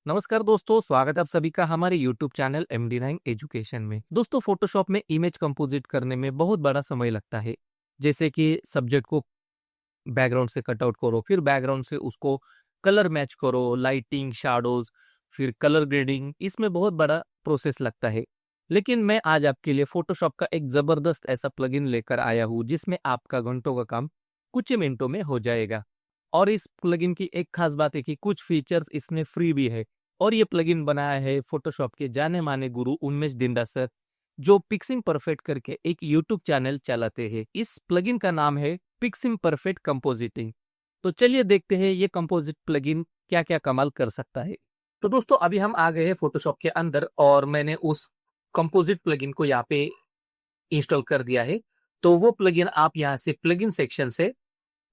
नमस्कार दोस्तों, स्वागत है आप सभी का हमारे YouTube चैनल MD9 एजुकेशन में। दोस्तों, फोटोशॉप में इमेज कंपोजिट करने में बहुत बड़ा समय लगता है। जैसे कि सब्जेक्ट को बैकग्राउंड से कट आउट करो, फिर बैकग्राउंड से उसको कलर मैच करो, लाइटिंग, शैडोज, फिर कलर ग्रेडिंग, इसमें बहुत बड़ा प्रोसेस लगता है। लेकिन मैं आज आपके लिए फोटोशॉप का एक जबरदस्त ऐसा प्लगइन लेकर आया हूँ जिसमें आपका घंटों का काम कुछ ही मिनटों में हो जाएगा। और इस प्लगइन की एक खास बात है कि कुछ फीचर्स इसमें फ्री भी है। और ये प्लगइन बनाया है फोटोशॉप के जाने माने गुरु उन्मेष दिंडा सर, जो पिक्सिंग परफेक्ट करके एक यूट्यूब चैनल चलाते हैं। इस प्लगइन का नाम है पिक्सिंग परफेक्ट कंपोजिटिंग। तो चलिए देखते हैं ये कंपोजिट प्लगइन क्या क्या कमाल कर सकता है। तो दोस्तों, अभी हम आ गए हैं फोटोशॉप के अंदर और मैंने उस कंपोजिट प्लगइन को यहाँ पे इंस्टॉल कर दिया है। तो वो प्लगइन आप यहाँ से प्लगइन सेक्शन से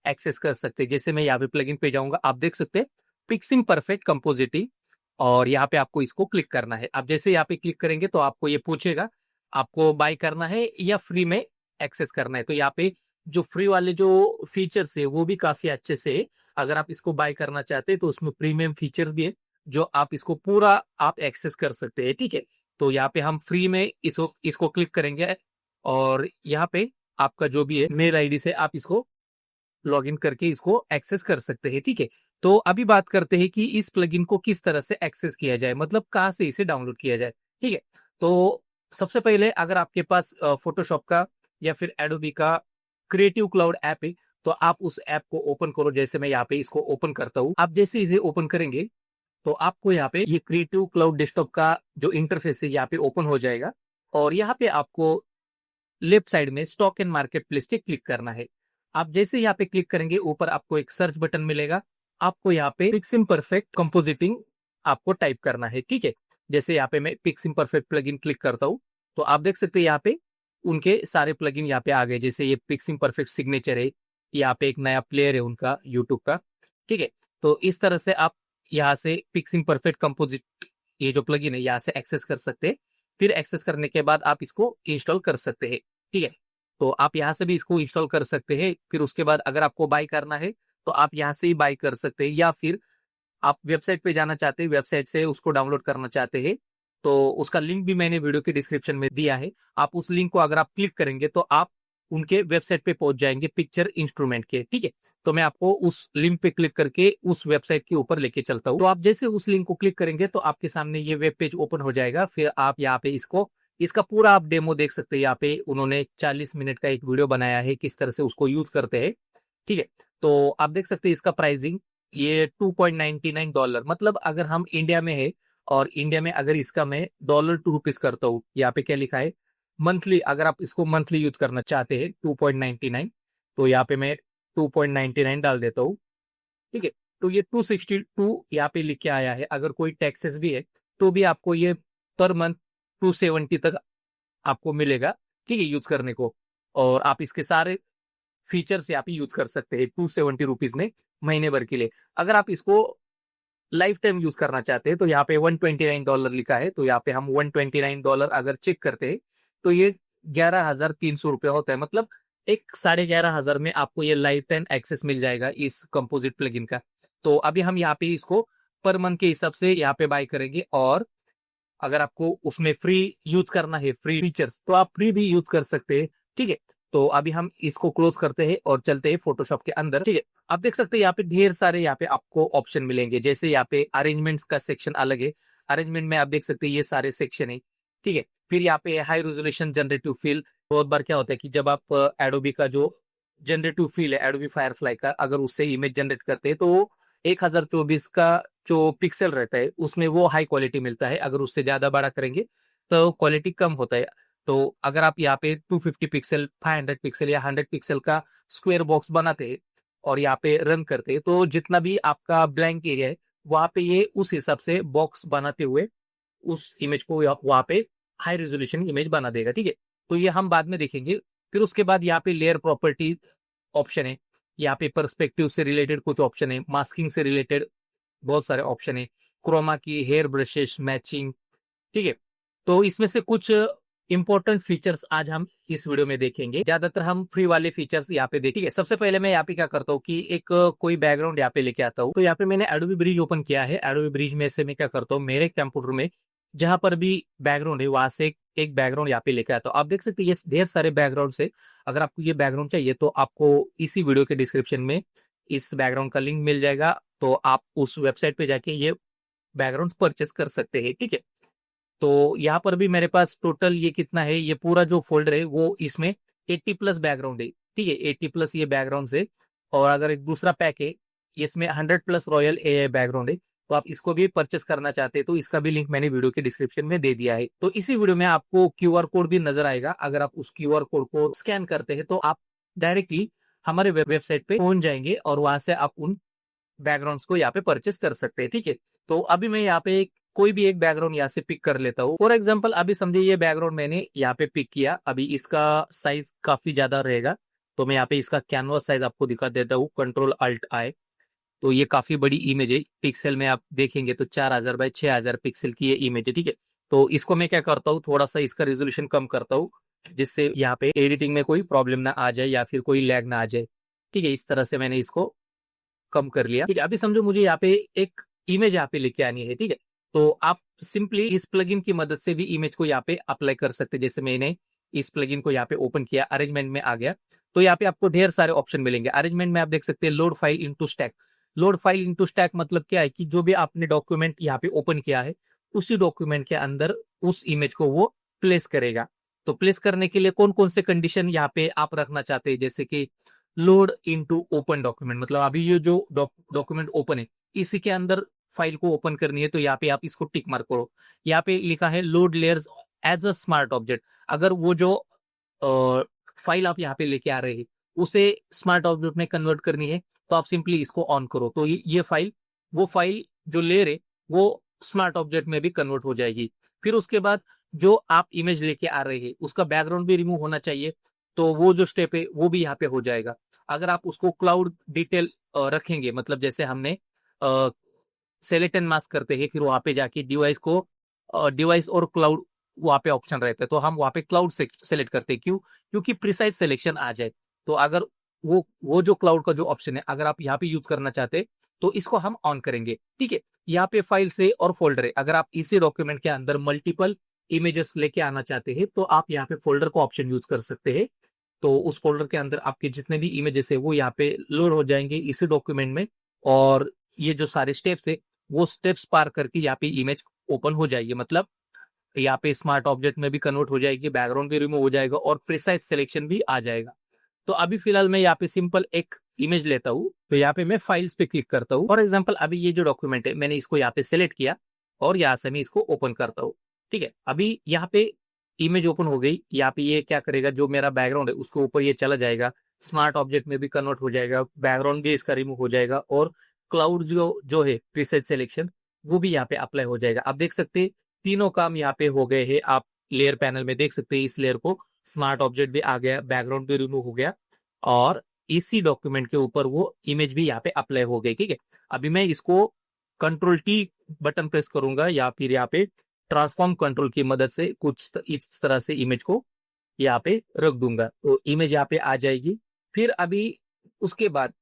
एक्सेस कर सकते हैं। जैसे मैं यहाँ पे प्लगइन पे जाऊंगा, आप देख सकते हैं पिक्सिंग परफेक्ट कंपोजिटिंग, और यहाँ पे आपको इसको क्लिक करना है। आप जैसे यहाँ पे क्लिक करेंगे तो आपको ये पूछेगा आपको बाय करना है या फ्री में एक्सेस करना है। तो यहाँ पे जो फ्री वाले जो फीचर्स है वो भी काफी अच्छे से है। अगर आप इसको बाय करना चाहते हैं तो उसमें प्रीमियम फीचर भी है जो आप इसको पूरा आप एक्सेस कर सकते हैं। ठीक है, तो यहाँ पे हम फ्री में इसको क्लिक करेंगे और यहाँ पे आपका जो भी है मेल आईडी से आप इसको लॉगिन करके इसको एक्सेस कर सकते हैं। ठीक है, तो अभी बात करते हैं कि इस प्लगइन को किस तरह से एक्सेस किया जाए, मतलब कहाँ से इसे डाउनलोड किया जाए। ठीक है, तो सबसे पहले अगर आपके पास फोटोशॉप का या फिर एडोबी का क्रिएटिव क्लाउड ऐप है तो आप उस ऐप को ओपन करो। जैसे मैं यहाँ पे इसको ओपन करता हूँ, आप जैसे इसे ओपन करेंगे तो आपको यहाँ पे ये क्रिएटिव क्लाउड डेस्कटॉप का जो इंटरफेस है यहाँ पे ओपन हो जाएगा। और यहाँ पे आपको लेफ्ट साइड में स्टॉक एंड मार्केट प्लेस पे क्लिक करना है। आप जैसे यहाँ पे क्लिक करेंगे ऊपर आपको एक सर्च बटन मिलेगा। आपको यहाँ पे पिक्सिंग परफेक्ट कंपोजिटिंग आपको टाइप करना है। ठीक है, जैसे यहाँ पे मैं पिक्सिंग परफेक्ट प्लगइन क्लिक करता हूँ तो आप देख सकते हैं यहाँ पे उनके सारे प्लगइन यहाँ पे आ गए। जैसे ये पिक्सिंग परफेक्ट सिग्नेचर है, यहाँ पे एक नया प्लेयर है उनका यूट्यूब का। ठीक है, तो इस तरह से आप यहाँ से पिक्सिंग परफेक्ट कंपोजिट ये जो प्लगइन है यहाँ से एक्सेस कर सकते हैं। फिर एक्सेस करने के बाद आप इसको इंस्टॉल कर सकते हैं। ठीक है, तो आप यहाँ से भी इसको इंस्टॉल कर सकते हैं। फिर उसके बाद अगर आपको बाय करना है तो आप यहाँ से ही बाय कर सकते हैं, या फिर आप वेबसाइट पे जाना चाहते हैं, वेबसाइट से उसको डाउनलोड करना चाहते हैं तो उसका लिंक भी मैंने वीडियो के डिस्क्रिप्शन में दिया है। आप उस लिंक को अगर आप क्लिक करेंगे तो आप उनके वेबसाइट पे पहुंच जाएंगे पिक्चर इंस्ट्रूमेंट के। ठीक है, तो मैं आपको उस लिंक पे क्लिक करके उस वेबसाइट के ऊपर लेके चलता हूँ। तो आप जैसे उस लिंक को क्लिक करेंगे तो आपके सामने ये वेब पेज ओपन हो जाएगा। फिर आप यहाँ पे इसका पूरा आप डेमो देख सकते हैं। यहाँ पे उन्होंने 40 मिनट का एक वीडियो बनाया है किस तरह से उसको यूज करते हैं। ठीक है, तो आप देख सकते हैं इसका प्राइसिंग ये $2.99, मतलब अगर हम इंडिया में है और इंडिया में अगर इसका मैं $2 करता हूँ, यहाँ पे क्या लिखा है मंथली, अगर आप इसको मंथली यूज करना चाहते हैं 2.99, तो यहाँ पे मैं 2.99 डाल देता हूँ। ठीक है, तो ये 262 यहाँ पे लिख के आया है। अगर कोई टैक्सेस भी है तो भी आपको ये पर मंथ 270 तक आपको मिलेगा। ठीक है, यूज करने को। और आप इसके सारे फीचर्स यहाँ पे यूज कर सकते हैं 270 रुपीज में महीने भर के लिए। अगर आप इसको लाइफ टाइम यूज करना चाहते हैं तो यहाँ पे $129 लिखा है। तो यहाँ पे हम $129 अगर चेक करते हैं तो ये 11,300 रुपये होता है, मतलब एक 11,500 में आपको ये लाइफ टाइम एक्सेस मिल जाएगा इस कंपोजिट प्लगइन का। तो अभी हम यहाँ पे इसको पर मंथ के हिसाब से यहाँ पे बाय करेंगे, और अगर आपको उसमें फ्री यूज करना है फ्री फीचर्स तो आप फ्री भी यूज कर सकते हैं। ठीक है, तो अभी हम इसको क्लोज करते हैं और चलते हैं फोटोशॉप के अंदर। ठीक है, आप देख सकते हैं यहाँ पे ढेर सारे यहाँ पे आपको ऑप्शन मिलेंगे। जैसे यहाँ पे अरेंजमेंट्स का सेक्शन अलग है, अरेंजमेंट में आप देख सकते हैं ये सारे सेक्शन है। ठीक है, फिर यहाँ पे हाई रेजोल्यूशन जनरेटिव फील। बहुत बार क्या होता है कि जब आप एडोबी का जो जनरेटिव फील है एडोबी फायरफ्लाई का, अगर उससे इमेज जनरेट करते हैं तो 1024 का जो पिक्सल रहता है उसमें वो हाई क्वालिटी मिलता है। अगर उससे ज्यादा बड़ा करेंगे तो क्वालिटी कम होता है। तो अगर आप यहाँ पे 250 पिक्सल, 500 पिक्सल या 100 पिक्सल का स्क्वायर बॉक्स बनाते हैं और यहाँ पे रन करते हैं तो जितना भी आपका ब्लैंक एरिया है वहां पे ये उस हिसाब से बॉक्स बनाते हुए उस इमेज को वहां पे हाई रेजोल्यूशन इमेज बना देगा। ठीक है, तो ये हम बाद में देखेंगे। फिर उसके बाद यहाँ पे लेयर प्रॉपर्टी ऑप्शन है, यहाँ पे पर्सपेक्टिव से रिलेटेड कुछ ऑप्शन है, मास्किंग से रिलेटेड बहुत सारे ऑप्शन है, क्रोमा की, हेयर ब्रशेस, मैचिंग। ठीक है, तो इसमें से कुछ इंपॉर्टेंट फीचर्स आज हम इस वीडियो में देखेंगे। ज्यादातर हम फ्री वाले फीचर्स यहाँ पे देखेंगे। सबसे पहले मैं यहाँ पे क्या करता हूँ कि एक कोई बैकग्राउंड यहाँ पे लेके आता हूँ। तो यहाँ पे मैंने एडोबी ब्रिज ओपन किया है। एडोबी ब्रिज में से मैं क्या करता हूँ, मेरे कंप्यूटर में जहां पर भी बैकग्राउंड है वहां से एक बैकग्राउंड यहाँ पे लेके आता हूँ। आप देख सकते हैं ये ढेर सारे बैकग्राउंड से। अगर आपको ये बैकग्राउंड चाहिए तो आपको इसी वीडियो के डिस्क्रिप्शन में इस बैकग्राउंड का लिंक मिल जाएगा, तो आप उस वेबसाइट पे जाके ये बैकग्राउंड परचेस कर सकते हैं। ठीक है, तो यहाँ पर भी मेरे पास टोटल ये कितना है, ये पूरा जो फोल्डर है वो इसमें 80 प्लस बैकग्राउंड है। ठीक है, 80 प्लस ये बैकग्राउंड है। और अगर एक दूसरा पैक है, इसमें 100 प्लस रॉयल एआई बैकग्राउंड है, तो आप इसको भी परचेस करना चाहते हैं तो इसका भी लिंक मैंने वीडियो के डिस्क्रिप्शन में दे दिया है। तो इसी वीडियो में आपको क्यूआर कोड भी नजर आएगा। अगर आप उस क्यूआर कोड को स्कैन करते हैं तो आप डायरेक्टली हमारे वेबसाइट पे पहुंच जाएंगे और वहां से आप उन बैकग्राउंड्स को यहाँ पे परचेस कर सकते हैं। ठीक है, तो अभी मैं यहाँ पे कोई भी एक बैकग्राउंड यहाँ से पिक कर लेता हूँ। फॉर एग्जांपल अभी समझिए ये बैकग्राउंड मैंने यहाँ पे पिक किया। अभी इसका साइज काफी ज्यादा रहेगा, तो मैं यहाँ पे इसका कैनवास साइज आपको दिखा देता हूँ, कंट्रोल अल्ट आई। तो ये काफी बड़ी इमेज है, पिक्सल में आप देखेंगे तो 4000 बाय 6000 पिक्सल की ये इमेज है। ठीक है, तो इसको मैं क्या करता हूँ, थोड़ा सा इसका रेजोल्यूशन कम करता हूँ, जिससे यहाँ पे एडिटिंग में कोई प्रॉब्लम ना आ जाए या फिर कोई लैग ना आ जाए। ठीक है, इस तरह से मैंने इसको कम कर लिया। ठीक है, अभी समझो मुझे यहाँ पे एक इमेज यहाँ पे लेके आनी है। ठीक है, तो आप सिंपली इस प्लगइन की मदद से भी इमेज को यहाँ पे अप्लाई कर सकते हैं। जैसे मैंने इस प्लगइन को यहाँ पे ओपन किया, अरेंजमेंट में आ गया, तो यहाँ पे आपको ढेर सारे ऑप्शन मिलेंगे। अरेंजमेंट में आप देख सकते हैं load file into stack. Load file into stack मतलब क्या है कि जो भी आपने डॉक्यूमेंट यहाँ पे ओपन किया है उसी डॉक्यूमेंट के अंदर उस इमेज को वो प्लेस करेगा। तो प्लेस करने के लिए कौन कौन से कंडीशन यहाँ पे आप रखना चाहते हैं, जैसे कि लोड इनटू ओपन डॉक्यूमेंट, मतलब अभी ये जो डॉक्यूमेंट ओपन है इसी के अंदर फाइल को ओपन करनी है, तो यहाँ पे आप इसको टिक मार्क करो। यहाँ पे लिखा है load layers as a smart object. अगर वो जो फाइल आप यहाँ पे लेके आ रहे हैं उसे स्मार्ट ऑब्जेक्ट में कन्वर्ट करनी है तो आप सिंपली इसको ऑन करो, तो ये फाइल, वो फाइल जो लेयर है वो स्मार्ट ऑब्जेक्ट में भी कन्वर्ट हो जाएगी। फिर उसके बाद जो आप इमेज लेके आ रहे हैं उसका बैकग्राउंड भी रिमूव होना चाहिए, तो वो जो स्टेप है वो भी यहाँ पे हो जाएगा। अगर आप उसको क्लाउड डिटेल रखेंगे, मतलब जैसे हमने सेलेक्ट एंड मास्क करते हैं, फिर वहां पे जाके डिवाइस को डिवाइस और क्लाउड वहां पे ऑप्शन रहता है, तो हम वहां पे क्लाउड से सेलेक्ट करते हैं। क्यों? क्योंकि प्रिसाइज सिलेक्शन आ जाए। तो अगर वो जो क्लाउड का जो ऑप्शन है अगर आप यहाँ पे यूज करना चाहते हैं तो इसको हम ऑन करेंगे। ठीक है, यहाँ पे फाइल से और फोल्डर है। अगर आप इसी डॉक्यूमेंट के अंदर मल्टीपल इमेजेस लेके आना चाहते हैं तो आप यहाँ पे फोल्डर का ऑप्शन यूज कर सकते हैं। तो उस फोल्डर के अंदर आपके जितने भी इमेजेस है वो यहाँ पे लोड हो जाएंगे इसी डॉक्यूमेंट में, और ये जो सारे स्टेप्स है वो स्टेप्स पार करके यहाँ पे इमेज ओपन हो जाएगी। मतलब यहाँ पे स्मार्ट ऑब्जेक्ट में भी कन्वर्ट हो जाएगी, बैकग्राउंड भी रिमूव हो जाएगा और प्रिसाइज सिलेक्शन भी आ जाएगा। तो अभी फिलहाल मैं यहाँ पे सिंपल एक इमेज लेता हूँ, तो यहाँ पे मैं फाइल्स पे क्लिक करता हूँ। फॉर एग्जाम्पल अभी ये जो डॉक्यूमेंट है मैंने इसको यहाँ पे सिलेक्ट किया और यहाँ से मैं इसको ओपन करता हूँ। ठीक है, अभी यहाँ पे इमेज ओपन हो गई। यहाँ पे ये क्या करेगा, जो मेरा बैकग्राउंड है उसके ऊपर ये चला जाएगा, स्मार्ट ऑब्जेक्ट में भी कन्वर्ट हो जाएगा, बैकग्राउंड भी इसका रिमूव हो जाएगा और क्लाउड जो जो है प्रीसेट सिलेक्शन वो भी यहाँ पे अप्लाई हो जाएगा। आप देख सकते हैं तीनों काम यहाँ पे हो गए हैं। आप लेयर पैनल में देख सकते हैं इस लेयर को स्मार्ट ऑब्जेक्ट भी आ गया, बैकग्राउंड भी रिमूव हो गया और इसी डॉक्यूमेंट के ऊपर वो इमेज भी यहाँ पे अप्लाई हो गई। ठीक है, अभी मैं इसको कंट्रोल टी बटन प्रेस करूंगा या फिर यहाँ पे ट्रांसफॉर्म कंट्रोल की मदद से कुछ इस तरह से इमेज को यहाँ पे रख दूंगा, तो इमेज यहाँ पे आ जाएगी। फिर अभी उसके बाद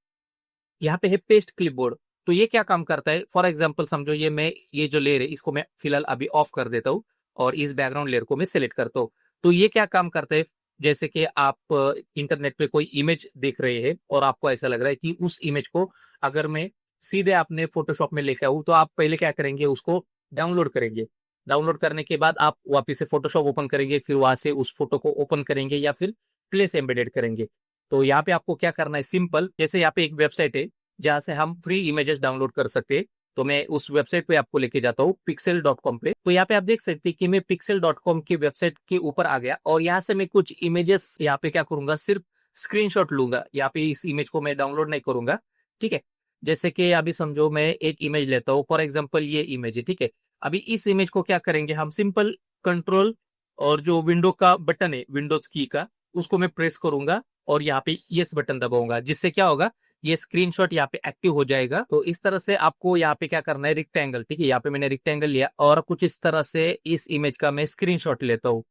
यहाँ पे है पेस्ट क्लिपबोर्ड। तो ये क्या काम करता है, फॉर एग्जांपल समझो ये जो लेयर है इसको मैं फिलहाल अभी ऑफ कर देता हूँ और इस बैकग्राउंड लेयर को मैं सिलेक्ट करता हूँ। तो ये क्या काम करता है, जैसे कि आप इंटरनेट पे कोई इमेज देख रहे हैं और आपको ऐसा लग रहा है कि उस इमेज को अगर मैं सीधे आपने फोटोशॉप में लेके आऊँ, तो आप पहले क्या करेंगे, उसको डाउनलोड करेंगे। डाउनलोड करने के बाद आप वापिस से फोटोशॉप ओपन करेंगे, फिर वहां से उस फोटो को ओपन करेंगे या फिर प्लेस एम्बेडेड करेंगे। तो यहाँ पे आपको क्या करना है, सिंपल, जैसे यहाँ पे एक वेबसाइट है जहां से हम फ्री इमेजेस डाउनलोड कर सकते हैं, तो मैं उस वेबसाइट पे आपको लेके जाता हूँ pixel.com पे। तो यहाँ पे आप देख सकते हैं कि मैं pixel.com की वेबसाइट के ऊपर आ गया और यहाँ से मैं कुछ इमेजेस यहाँ पे क्या करूंगा, सिर्फ स्क्रीनशॉट लूंगा। यहाँ पे इस इमेज को मैं डाउनलोड नहीं करूंगा। ठीक है, जैसे कि अभी समझो मैं एक इमेज लेता हूँ, फॉर एग्जाम्पल ये इमेज है। ठीक है, अभी इस इमेज को क्या करेंगे, हम सिंपल कंट्रोल और जो विंडो का बटन है विंडोज की का उसको मैं प्रेस करूंगा और यहाँ पे यस बटन दबाऊंगा, जिससे क्या होगा, ये स्क्रीनशॉट यहाँ पे एक्टिव हो जाएगा। तो इस तरह से आपको यहाँ पे क्या करना है, रेक्टेंगल, ठीक है, यहाँ पे मैंने रेक्टेंगल लिया और कुछ इस तरह से इस इमेज का मैं स्क्रीनशॉट लेता हूँ।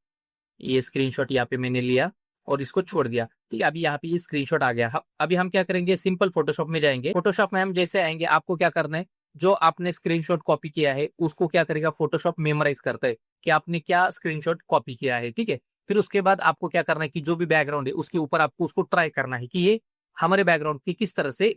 ये स्क्रीनशॉट यहाँ पे मैंने लिया और इसको छोड़ दिया। ठीक है, अभी यहाँ पे ये स्क्रीनशॉट आ गया। अभी हम क्या करेंगे, सिंपल फोटोशॉप में जाएंगे। फोटोशॉप में हम जैसे आएंगे, आपको क्या करना है, जो आपने स्क्रीनशॉट कॉपी किया है उसको क्या करेगा, फोटोशॉप मेमोराइज करता है कि आपने क्या स्क्रीनशॉट कॉपी किया है। ठीक है, फिर उसके बाद आपको क्या करना है कि जो भी बैकग्राउंड है उसके ऊपर आपको उसको ट्राई करना है कि ये हमारे बैकग्राउंड की किस तरह से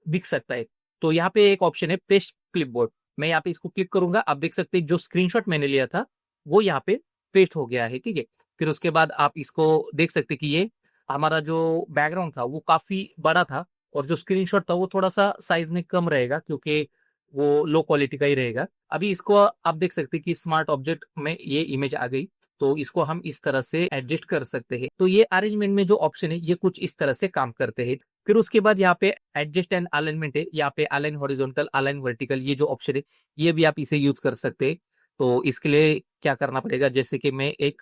दिख सकता है। तो यहाँ पे एक ऑप्शन है पेस्ट क्लिपबोर्ड, मैं यहाँ पे इसको क्लिक करूंगा। आप देख सकते हैं जो स्क्रीनशॉट मैंने लिया था वो यहाँ पे पेस्ट हो गया है। ठीक है, फिर उसके बाद आप इसको देख सकते हैं कि ये हमारा जो बैकग्राउंड था वो काफी बड़ा था और जो स्क्रीनशॉट था वो थोड़ा सा साइज में कम रहेगा क्योंकि वो लो क्वालिटी का ही रहेगा। अभी इसको आप देख सकते हैं कि स्मार्ट ऑब्जेक्ट में ये इमेज आ गई, तो इसको हम इस तरह से एडजस्ट कर सकते हैं। तो ये अरेंजमेंट में जो ऑप्शन है ये कुछ इस तरह से काम करते हैं। फिर उसके बाद यहाँ पे एडजस्ट एंड अलाइनमेंट है, यहाँ पे अलाइन हॉरिजॉन्टल, अलाइन वर्टिकल, ये जो ऑप्शन है ये भी आप इसे यूज कर सकते हैं। तो इसके लिए क्या करना पड़ेगा, जैसे कि मैं एक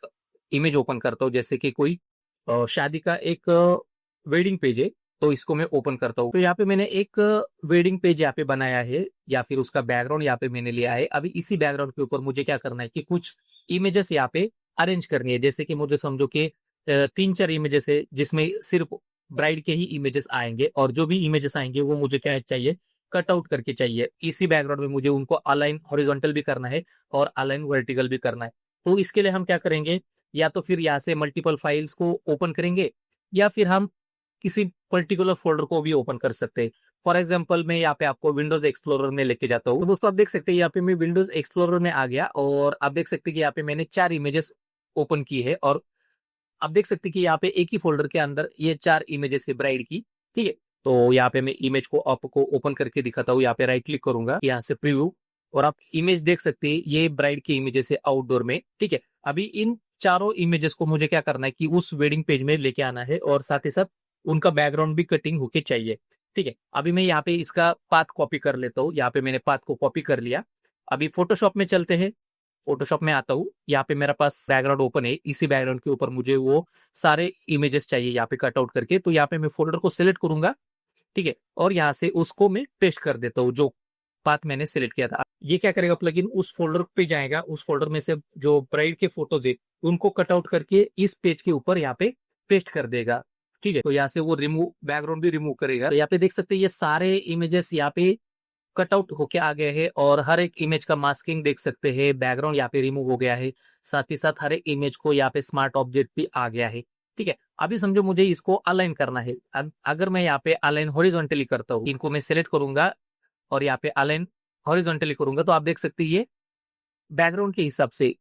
इमेज ओपन करता हूँ, जैसे कि कोई शादी का एक वेडिंग पेज है, तो इसको मैं ओपन करता हूँ। तो यहाँ पे मैंने एक वेडिंग पेज यहाँ पे बनाया है या फिर उसका बैकग्राउंड यहाँ पे मैंने लिया है। अभी इसी बैकग्राउंड के ऊपर मुझे क्या करना है कि कुछ इमेजेस यहाँ पे अरेंज करनी है। जैसे कि मुझे समझो कि 3-4 इमेजेस है जिसमें सिर्फ ब्राइड के ही इमेजेस आएंगे और जो भी इमेजेस आएंगे वो मुझे क्या चाहिए, कट आउट करके चाहिए। इसी बैकग्राउंड में मुझे उनको अलाइन हॉरिजॉन्टल भी करना है और अलाइन वर्टिकल भी करना है। तो इसके लिए हम क्या करेंगे, या तो फिर यहाँ से मल्टीपल फाइल्स को ओपन करेंगे या फिर हम किसी पर्टिकुलर फोल्डर को भी ओपन कर सकते हैं। फॉर एग्जाम्पल मैं यहाँ पे आपको विंडोज एक्सप्लोरर में लेके जाता हूँ। तो दोस्तों आप देख सकते हैं यहाँ पे मैं विंडोज एक्सप्लोरर में आ गया और आप देख सकते हैं कि यहाँ पे मैंने 4 इमेजेस ओपन की है और आप देख सकते हैं कि यहाँ पे एक ही फोल्डर के अंदर ये 4 इमेजेस है ब्राइड की। ठीक है, तो यहाँ पे मैं इमेज को आपको ओपन करके दिखाता हूँ। यहाँ पे राइट क्लिक करूंगा, यहाँ से प्रीव्यू, और आप इमेज देख सकते हैं ये ब्राइड की इमेजेस है आउटडोर में। ठीक है, अभी इन चारों इमेजेस को मुझे क्या करना है कि उस वेडिंग पेज में लेके आना है और साथ ही साथ उनका बैकग्राउंड भी कटिंग होके चाहिए। ठीक है, अभी मैं यहाँ पे इसका पाथ कॉपी कर लेता हूँ। यहाँ पे मैंने पाथ को कॉपी कर लिया। अभी फोटोशॉप में चलते हैं, फोटोशॉप में आता हूँ। यहाँ पे मेरा पास बैकग्राउंड ओपन है, इसी बैकग्राउंड के ऊपर मुझे वो सारे इमेजेस चाहिए यहाँ पे कट आउट करके। तो यहाँ पे मैं फोल्डर को सिलेक्ट करूंगा। ठीक है, और यहाँ से उसको मैं पेस्ट कर देता हूँ जो पाथ मैंने सिलेक्ट किया था। ये क्या करेगा, प्लगइन उस फोल्डर पे जाएगा, उस फोल्डर में से जो ब्राइड के फोटोज है उनको कट आउट करके इस पेज के ऊपर यहाँ पे पेस्ट कर देगा। ठीक है, तो यहाँ से वो रिमूव बैकग्राउंड भी रिमूव करेगा। तो यहाँ पे देख सकते हैं ये सारे इमेजेस यहाँ पे कट आउट होके आ गए हैं और हर एक इमेज का मास्किंग देख सकते हैं, बैकग्राउंड यहाँ पे रिमूव हो गया है। साथ ही साथ हर एक इमेज को यहाँ पे स्मार्ट ऑब्जेक्ट भी आ गया है। ठीक है, अभी समझो मुझे इसको अलाइन करना है। अगर मैं यहाँ पे अलाइन हॉरिजॉन्टली करता हूँ, इनको मैं सिलेक्ट करूंगा और यहाँ पे अलाइन हॉरिजॉन्टली करूंगा, तो आप देख सकते हैं ये बैकग्राउंड के हिसाब से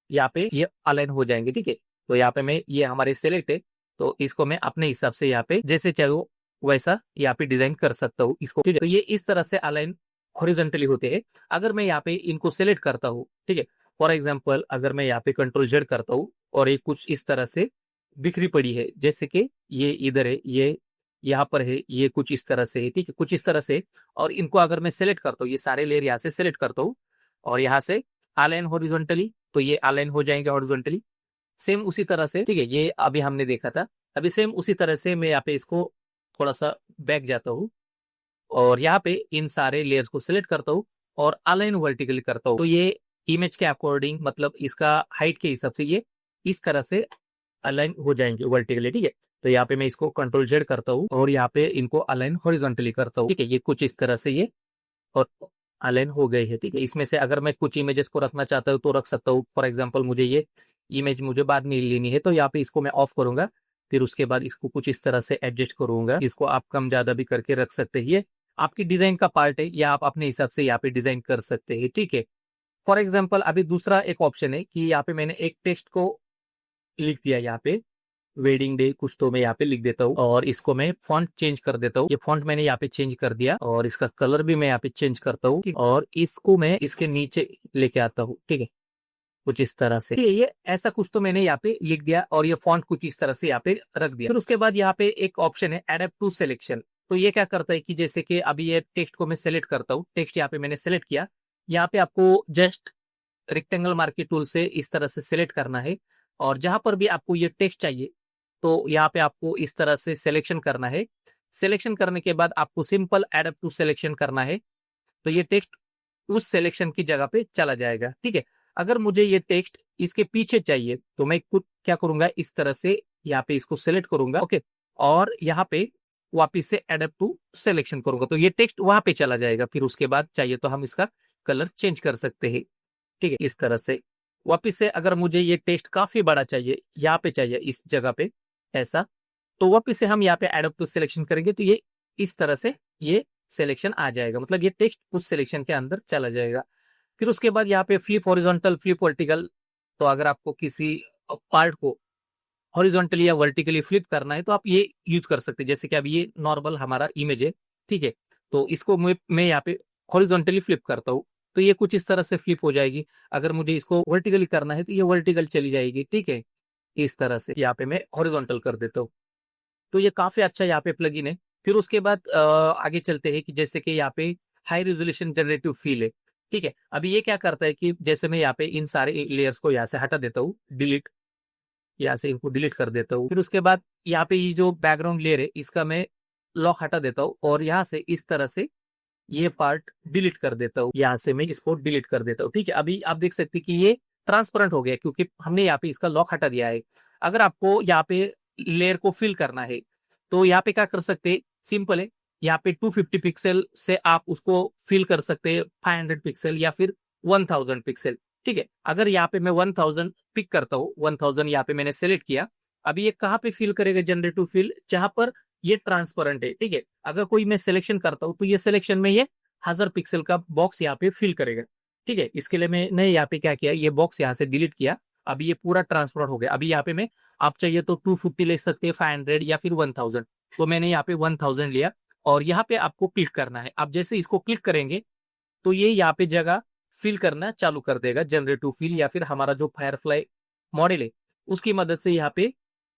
यहाँ पे ये अलाइन हो जाएंगे। ठीक है, तो यहाँ पे मैं ये हमारे सिलेक्ट है, तो इसको मैं अपने हिसाब से यहाँ पे जैसे चाहे वैसा यहाँ पे डिजाइन कर सकता हूँ इसको। ठीक है, तो ये इस तरह से अलाइन हॉरिजॉन्टली होते हैं। अगर मैं यहाँ पे इनको सिलेक्ट करता हूँ, ठीक है, फॉर एग्जाम्पल अगर मैं यहाँ पे कंट्रोल जेड करता हूँ और ये कुछ इस तरह से बिखरी पड़ी है, जैसे कि ये इधर है, ये यहाँ पर है, ये कुछ इस तरह से है। ठीक है, कुछ इस तरह से, और इनको अगर मैं सिलेक्ट करता हूँ, ये सारे लेयर यहाँ से सिलेक्ट करता हूँ और यहाँ से अलाइन हॉरिजॉन्टली, तो ये अलाइन हो जाएंगे हॉरिजॉन्टली। सेम उसी तरह से, ठीक है, ये अभी हमने देखा था। अभी सेम उसी तरह से मैं यहाँ पे इसको थोड़ा सा बैक जाता हूँ और यहाँ पे इन सारे लेयर्स को सिलेक्ट करता हूँ और अलाइन वर्टिकली करता हूँ। तो ये इमेज के अकॉर्डिंग, मतलब इसका हाइट के हिसाब से ये इस तरह से अलाइन हो जाएंगे वर्टिकली। ठीक है, तो यहाँ पे मैं इसको कंट्रोल जेड करता हूँ और यहाँ पे इनको अलाइन हॉरिजॉन्टली करता हूँ। ठीक है, ये कुछ इस तरह से ये और अलाइन हो गई है। ठीक है, इसमें से अगर मैं कुछ इमेजेस को रखना चाहता हूँ तो रख सकता हूँ। फॉर एग्जाम्पल मुझे ये इमेज मुझे बाद में लेनी है, तो यहाँ पे इसको मैं ऑफ करूंगा। फिर उसके बाद इसको कुछ इस तरह से एडजस्ट करूंगा। इसको आप कम ज्यादा भी करके रख सकते हैं, ये आपकी डिजाइन का पार्ट है, या आप अपने हिसाब से यहाँ पे डिजाइन कर सकते हैं। ठीक है, फॉर एग्जाम्पल अभी दूसरा एक ऑप्शन है कि यहाँ पे मैंने एक टेक्स्ट को लिख दिया, यहाँ पे वेडिंग डे कुछ तो मैं यहाँ पे लिख देता हूँ और इसको मैं फॉन्ट चेंज कर देता हूँ। ये फॉन्ट मैंने यहाँ पे चेंज कर दिया और इसका कलर भी मैं यहाँ पे चेंज करता हूँ और इसको मैं इसके नीचे लेके आता हूँ। ठीक है, कुछ इस तरह से ये ऐसा कुछ तो मैंने यहाँ पे लिख दिया और ये फॉन्ट कुछ इस तरह से यहाँ पे रख दिया। फिर उसके बाद यहाँ पे एक ऑप्शन है एडेप्ट टू सिलेक्शन। तो ये क्या करता है कि जैसे कि अभी ये टेक्स्ट को मैं सिलेक्ट करता हूँ, टेक्स्ट यहाँ पे मैंने सिलेक्ट किया, यहाँ पे आपको जस्ट रेक्टेंगल मार्क के टूल से इस तरह से सिलेक्ट करना है और जहां पर भी आपको ये टेक्स्ट चाहिए तो यहाँ पे आपको इस तरह से सिलेक्शन करना है। सिलेक्शन करने के बाद आपको सिंपल एडेप्ट टू सिलेक्शन करना है, तो ये टेक्स्ट उस सिलेक्शन की जगह पे चला जाएगा। ठीक है, अगर मुझे ये टेक्स्ट इसके पीछे चाहिए तो मैं कुछ क्या करूंगा, इस तरह से यहाँ पे इसको सेलेक्ट करूंगा, ओके, और यहाँ पे वापिस से एडप्ट टू सिलेक्शन करूंगा तो ये टेक्स्ट वहां पे चला जाएगा। फिर उसके बाद चाहिए तो हम इसका कलर चेंज कर सकते हैं, ठीक है, इस तरह से। वापिस से अगर मुझे ये टेक्स्ट काफी बड़ा चाहिए, यहाँ पे चाहिए इस जगह पे ऐसा, तो वापिस से हम यहाँ पे एडप्ट टू सिलेक्शन करेंगे तो ये इस तरह से ये सिलेक्शन आ जाएगा, मतलब ये टेक्स्ट उस सिलेक्शन के अंदर चला जाएगा। फिर उसके बाद यहाँ पे फ्लिप हॉरिजॉन्टल, फ्लिप वर्टिकल, तो अगर आपको किसी पार्ट को हॉरिजॉन्टली या वर्टिकली फ्लिप करना है तो आप ये यूज कर सकते हैं। जैसे कि अब ये नॉर्मल हमारा इमेज है, ठीक है, तो इसको मैं यहाँ पे हॉरिजॉन्टली फ्लिप करता हूँ तो ये कुछ इस तरह से फ्लिप हो जाएगी। अगर मुझे इसको वर्टिकली करना है तो ये वर्टिकल चली जाएगी, ठीक है, इस तरह से यहाँ पे मैं हॉरिजॉन्टल कर देता हूँ। तो ये काफी अच्छा यहाँ पे प्लगइन है। फिर उसके बाद आगे चलते हैं कि जैसे कि यहाँ पे हाई रेजोल्यूशन जनरेटिव फील है, ठीक है। अभी ये क्या करता है कि जैसे मैं यहाँ पे इन सारे लेयर्स को यहाँ से हटा देता हूँ, डिलीट, यहाँ से इनको डिलीट कर देता हूँ। फिर उसके बाद यहाँ पे ये जो बैकग्राउंड लेयर है इसका मैं लॉक हटा देता हूँ और यहाँ से इस तरह से ये पार्ट डिलीट कर देता हूँ, यहाँ से मैं इसको डिलीट कर देता हूँ, ठीक है। अभी आप देख सकते हैं कि ये ट्रांसपेरेंट हो गया क्योंकि हमने यहाँ पे इसका लॉक हटा दिया है। अगर आपको यहाँ पे लेयर को फिल करना है तो यहाँ पे क्या कर सकते हैं, सिंपल है, यहाँ पे 250 पिक्सल से आप उसको फिल कर सकते हैं 500 पिक्सल या फिर 1000 पिक्सल, ठीक है। अगर यहाँ पे मैं 1000 पिक करता हूँ, 1000 यहाँ पे मैंने सेलेक्ट किया, अभी ये कहाँ पे फिल करेगा, जनरेटिव फिल, जहां पर ये ट्रांसपेरेंट है, ठीक है। अगर कोई मैं सिलेक्शन करता हूँ तो ये सिलेक्शन में ये 1000 पिक्सल का बॉक्स यहाँ पे फिल करेगा, ठीक है। इसके लिए मैंने यहाँ पे क्या किया, ये बॉक्स यहाँ से डिलीट किया, अभी ये पूरा ट्रांसपेरेंट हो गया। अभी यहाँ पे मैं, आप चाहिए तो 250 ले सकते हैं, 500 या फिर 1000, तो मैंने यहाँ पे 1000 लिया और यहाँ पे आपको क्लिक करना है। आप जैसे इसको क्लिक करेंगे तो ये यहाँ पे जगह फिल करना चालू कर देगा, जनरेटिव फिल या फिर हमारा जो फायरफ्लाई मॉडल है उसकी मदद से यहाँ पे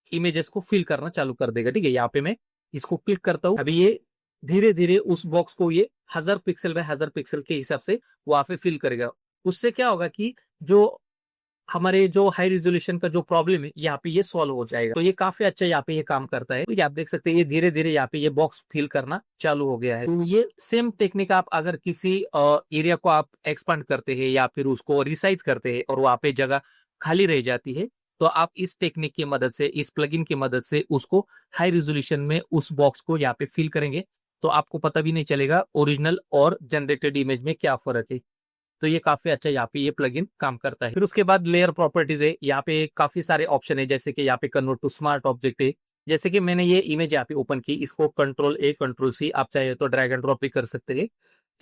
इमेजेस को फिल करना चालू कर देगा, ठीक है। यहाँ पे मैं इसको क्लिक करता हूँ, अभी ये धीरे धीरे उस बॉक्स को ये 1000 पिक्सल बाय 1000 पिक्सल के हिसाब से वहां पे फिल करेगा। उससे क्या होगा कि जो हमारे जो हाई रेजोल्यूशन का जो प्रॉब्लम है यहाँ पे ये सॉल्व हो जाएगा। तो ये काफी अच्छा यहाँ पे ये काम करता है। तो ये आप देख सकते हैं ये धीरे धीरे यहाँ पे ये बॉक्स फिल करना चालू हो गया है। तो ये सेम टेक्निक आप अगर किसी एरिया को आप एक्सपांड करते हैं या फिर उसको रिसाइज करते हैं और वहाँ पे जगह खाली रह जाती है तो आप इस टेक्निक की मदद से, इस प्लगइन की मदद से उसको हाई रेजोल्यूशन में उस बॉक्स को यहाँ पे फिल करेंगे तो आपको पता भी नहीं चलेगा ओरिजिनल और जनरेटेड इमेज में क्या फर्क है। तो ये काफी अच्छा यहाँ पे ये प्लगइन काम करता है। फिर उसके बाद लेयर प्रॉपर्टीज है, यहाँ पे काफी सारे ऑप्शन है, जैसे कि यहाँ पे कन्वर्ट टू स्मार्ट ऑब्जेक्ट है। जैसे कि मैंने ये इमेज यहाँ पे ओपन की, इसको कंट्रोल A कंट्रोल C, आप चाहे तो ड्रैग एंड ड्रॉप भी कर सकते हैं,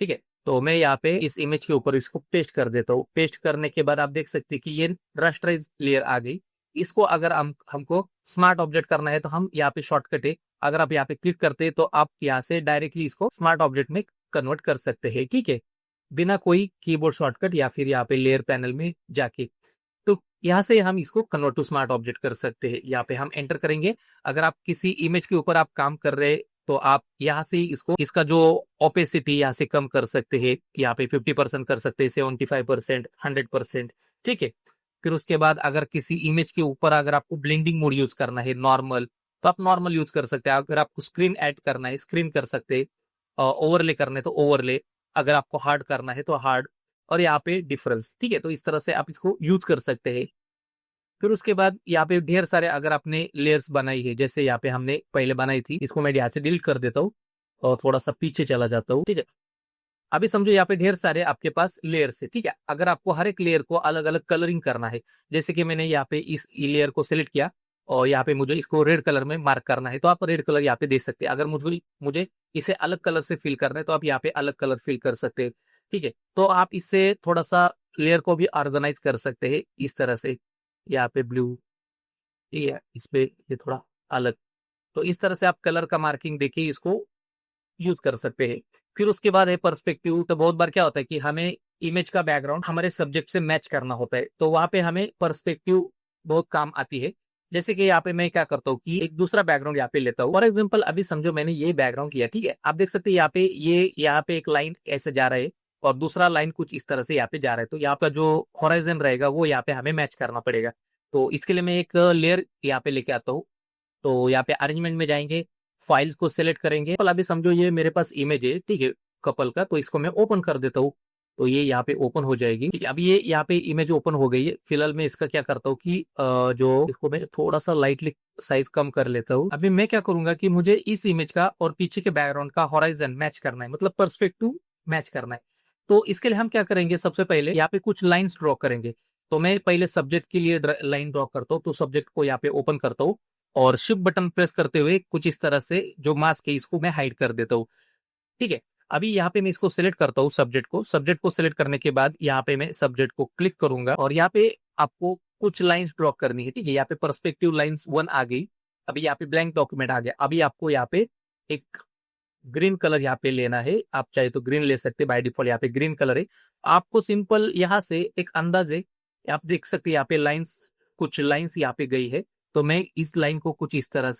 ठीक है। तो मैं यहाँ पे इस इमेज के ऊपर इसको पेस्ट कर देता हूँ। पेस्ट करने के बाद आप देख सकते हैं कि ये रास्टराइज लेयर आ गई। इसको अगर हमको स्मार्ट ऑब्जेक्ट करना है तो हम यहाँ पे शॉर्टकट है, अगर आप यहाँ पे क्लिक करते हैं तो आप यहाँ से डायरेक्टली इसको स्मार्ट ऑब्जेक्ट में कन्वर्ट कर सकते हैं, ठीक है, बिना कोई कीबोर्ड शॉर्टकट या फिर यहाँ पे लेयर पैनल में जाके। तो यहाँ से हम इसको कन्वर्ट टू स्मार्ट ऑब्जेक्ट कर सकते हैं। यहाँ पे हम एंटर करेंगे। अगर आप किसी इमेज के ऊपर आप काम कर रहे हैं तो आप यहाँ से इसको, इसका जो ओपेसिटी यहाँ से कम कर सकते हैं, यहाँ पे 50% कर सकते हैं, 75%, 100%, ठीक है। फिर उसके बाद अगर किसी इमेज के ऊपर अगर आपको ब्लेंडिंग मोड यूज करना है नॉर्मल, तो आप नॉर्मल यूज कर सकते हैं। अगर आपको स्क्रीन ऐड करना है स्क्रीन कर सकते हैं, ओवरले करना है तो ओवरले, अगर आपको हार्ड करना है तो हार्ड, और यहाँ पे डिफरेंस, ठीक है। तो इस तरह से आप इसको यूज कर सकते हैं। फिर उसके बाद यहाँ पे ढेर सारे अगर आपने लेयर्स बनाई है, जैसे यहाँ पे हमने पहले बनाई थी, इसको मैं यहाँ से डिलीट कर देता हूँ और थोड़ा सा पीछे चला जाता हूँ, ठीक है। अभी समझो यहाँ पे ढेर सारे आपके पास लेयर्स है, ठीक है। अगर आपको हर एक लेयर को अलग अलग कलरिंग करना है, जैसे कि मैंने यहाँ पे इस लेयर को सिलेक्ट किया और यहाँ पे मुझे इसको रेड कलर में मार्क करना है तो आप रेड कलर यहाँ पे दे सकते हैं। अगर मुझे इसे अलग कलर से फिल करना है तो आप यहाँ पे अलग कलर फिल कर सकते हैं, ठीक है। तो आप इससे थोड़ा सा लेयर को भी ऑर्गेनाइज कर सकते हैं इस तरह से, यहाँ पे ब्लू, ठीक है, इस पे ये थोड़ा अलग। तो इस तरह से आप कलर का मार्किंग देके इसको यूज कर सकते हैं। फिर उसके बाद है पर्सपेक्टिव। तो बहुत बार क्या होता है कि हमें इमेज का बैकग्राउंड हमारे सब्जेक्ट से मैच करना होता है, तो वहां पे हमें पर्सपेक्टिव बहुत काम आती है। जैसे कि यहाँ पे मैं क्या करता हूँ कि एक दूसरा बैकग्राउंड यहाँ पे लेता हूँ। फॉर एग्जाम्पल अभी समझो मैंने ये बैकग्राउंड किया, ठीक है, आप देख सकते हैं यहाँ पे एक लाइन ऐसे जा रहा है और दूसरा लाइन कुछ इस तरह से यहाँ पे जा रहा है। तो यहाँ पर जो हॉराइजन रहेगा वो यहाँ पे हमें मैच करना पड़ेगा। तो इसके लिए मैं एक लेयर यहाँ पे लेके आता हूँ। तो यहाँ पे अरेंजमेंट में जाएंगे, फाइल्स को सिलेक्ट करेंगे। अभी समझो ये मेरे पास इमेज है, ठीक है, कपल का, तो इसको मैं ओपन कर देता हूँ। तो ये यहाँ पे ओपन हो जाएगी। ठीक है, अभी ये यहाँ पे इमेज ओपन हो गई है। फिलहाल मैं इसका क्या करता हूँ कि जो इसको मैं थोड़ा सा लाइटली साइज कम कर लेता हूँ। अभी मैं क्या करूंगा कि मुझे इस इमेज का और पीछे के बैकग्राउंड का हॉराइजन मैच करना है, मतलब पर्सपेक्टिव मैच करना है। तो इसके लिए हम क्या करेंगे, सबसे पहले यहाँ पे कुछ लाइंस ड्रॉ करेंगे। तो मैं पहले सब्जेक्ट के लिए लाइन ड्रॉ करता हूँ। तो सब्जेक्ट को यहाँ पे ओपन करता हूँ और शिफ्ट बटन प्रेस करते हुए कुछ इस तरह से जो मास्क है इसको मैं हाइड कर देता हूँ। ठीक है, अभी यहाँ पे मैं इसको सिलेक्ट करता हूँ, सब्जेक्ट को सिलेक्ट करने के बाद यहाँ पे मैं सब्जेक्ट को क्लिक करूंगा और यहाँ पे आपको कुछ लाइंस ड्रॉ करनी है। ठीक है, यहाँ पे पर्सपेक्टिव लाइंस 1 आ गई। अभी यहाँ पे ब्लैंक डॉक्यूमेंट आ गया। अभी आपको यहाँ पे एक ग्रीन कलर यहाँ पे लेना है। आप चाहे तो ग्रीन ले सकते, बाय डिफॉल्ट यहाँ पे ग्रीन कलर है। आपको सिंपल यहाँ से एक अंदाजे आप देख सकते हैं, यहाँ पे लाइंस, कुछ लाइंस यहाँ पे गई है। तो मैं इस लाइन को कुछ इस तरह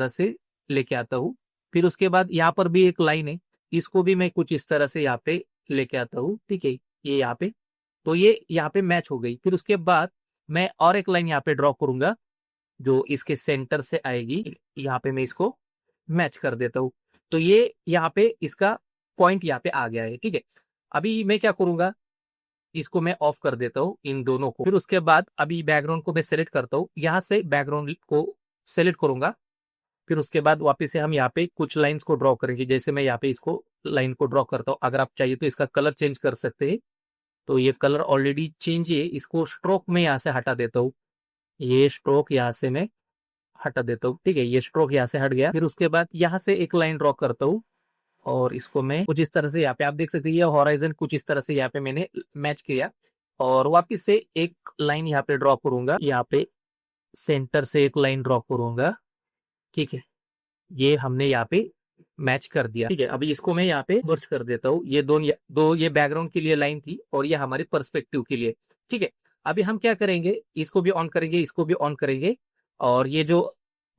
से लेके आता हूँ। फिर उसके बाद यहाँ पर भी एक लाइन है, इसको भी मैं कुछ इस तरह से यहाँ पे लेके आता हूँ। ठीक है, ये यहाँ पे, तो ये यहाँ पे मैच हो गई। फिर उसके बाद मैं और एक लाइन यहाँ पे ड्रॉ करूंगा जो इसके सेंटर से आएगी। यहाँ पे मैं इसको मैच कर देता हूँ। तो ये यहाँ पे इसका पॉइंट यहाँ पे आ गया है। ठीक है, अभी मैं क्या करूंगा, इसको मैं ऑफ कर देता हूँ इन दोनों को। फिर उसके बाद अभी बैकग्राउंड को मैं सेलेक्ट करता हूँ, यहाँ से बैकग्राउंड को सेलेक्ट करूंगा। फिर उसके बाद वापस से हम यहाँ पे कुछ लाइंस को ड्रॉ करेंगे। जैसे मैं यहाँ पे इसको लाइन को ड्रॉ करता हूँ। अगर आप चाहिए तो इसका कलर चेंज कर सकते हैं। तो ये कलर ऑलरेडी चेंज है, इसको स्ट्रोक में यहाँ से हटा देता हूँ। ये स्ट्रोक यहाँ से मैं हटा देता हूँ। ठीक है, ये स्ट्रोक यहाँ से हट गया। फिर उसके बाद यहाँ से एक लाइन ड्रॉ करता हूँ और इसको मैं कुछ इस तरह से यहाँ पे आप देख सकते हैं, ये हॉराइजन कुछ इस तरह से यहाँ पे मैंने मैच किया। और वापिस से एक लाइन यहाँ पे ड्रॉ करूंगा, यहाँ पे सेंटर से एक लाइन ड्रॉ करूंगा। ठीक है, ये हमने यहाँ पे मैच कर दिया। ठीक है, अभी इसको मैं यहाँ पे मर्ज कर देता हूँ। ये दो ये बैकग्राउंड के लिए लाइन थी और ये हमारे पर्सपेक्टिव के लिए। ठीक है, अभी हम क्या करेंगे, इसको भी ऑन करेंगे, इसको भी ऑन करेंगे और ये जो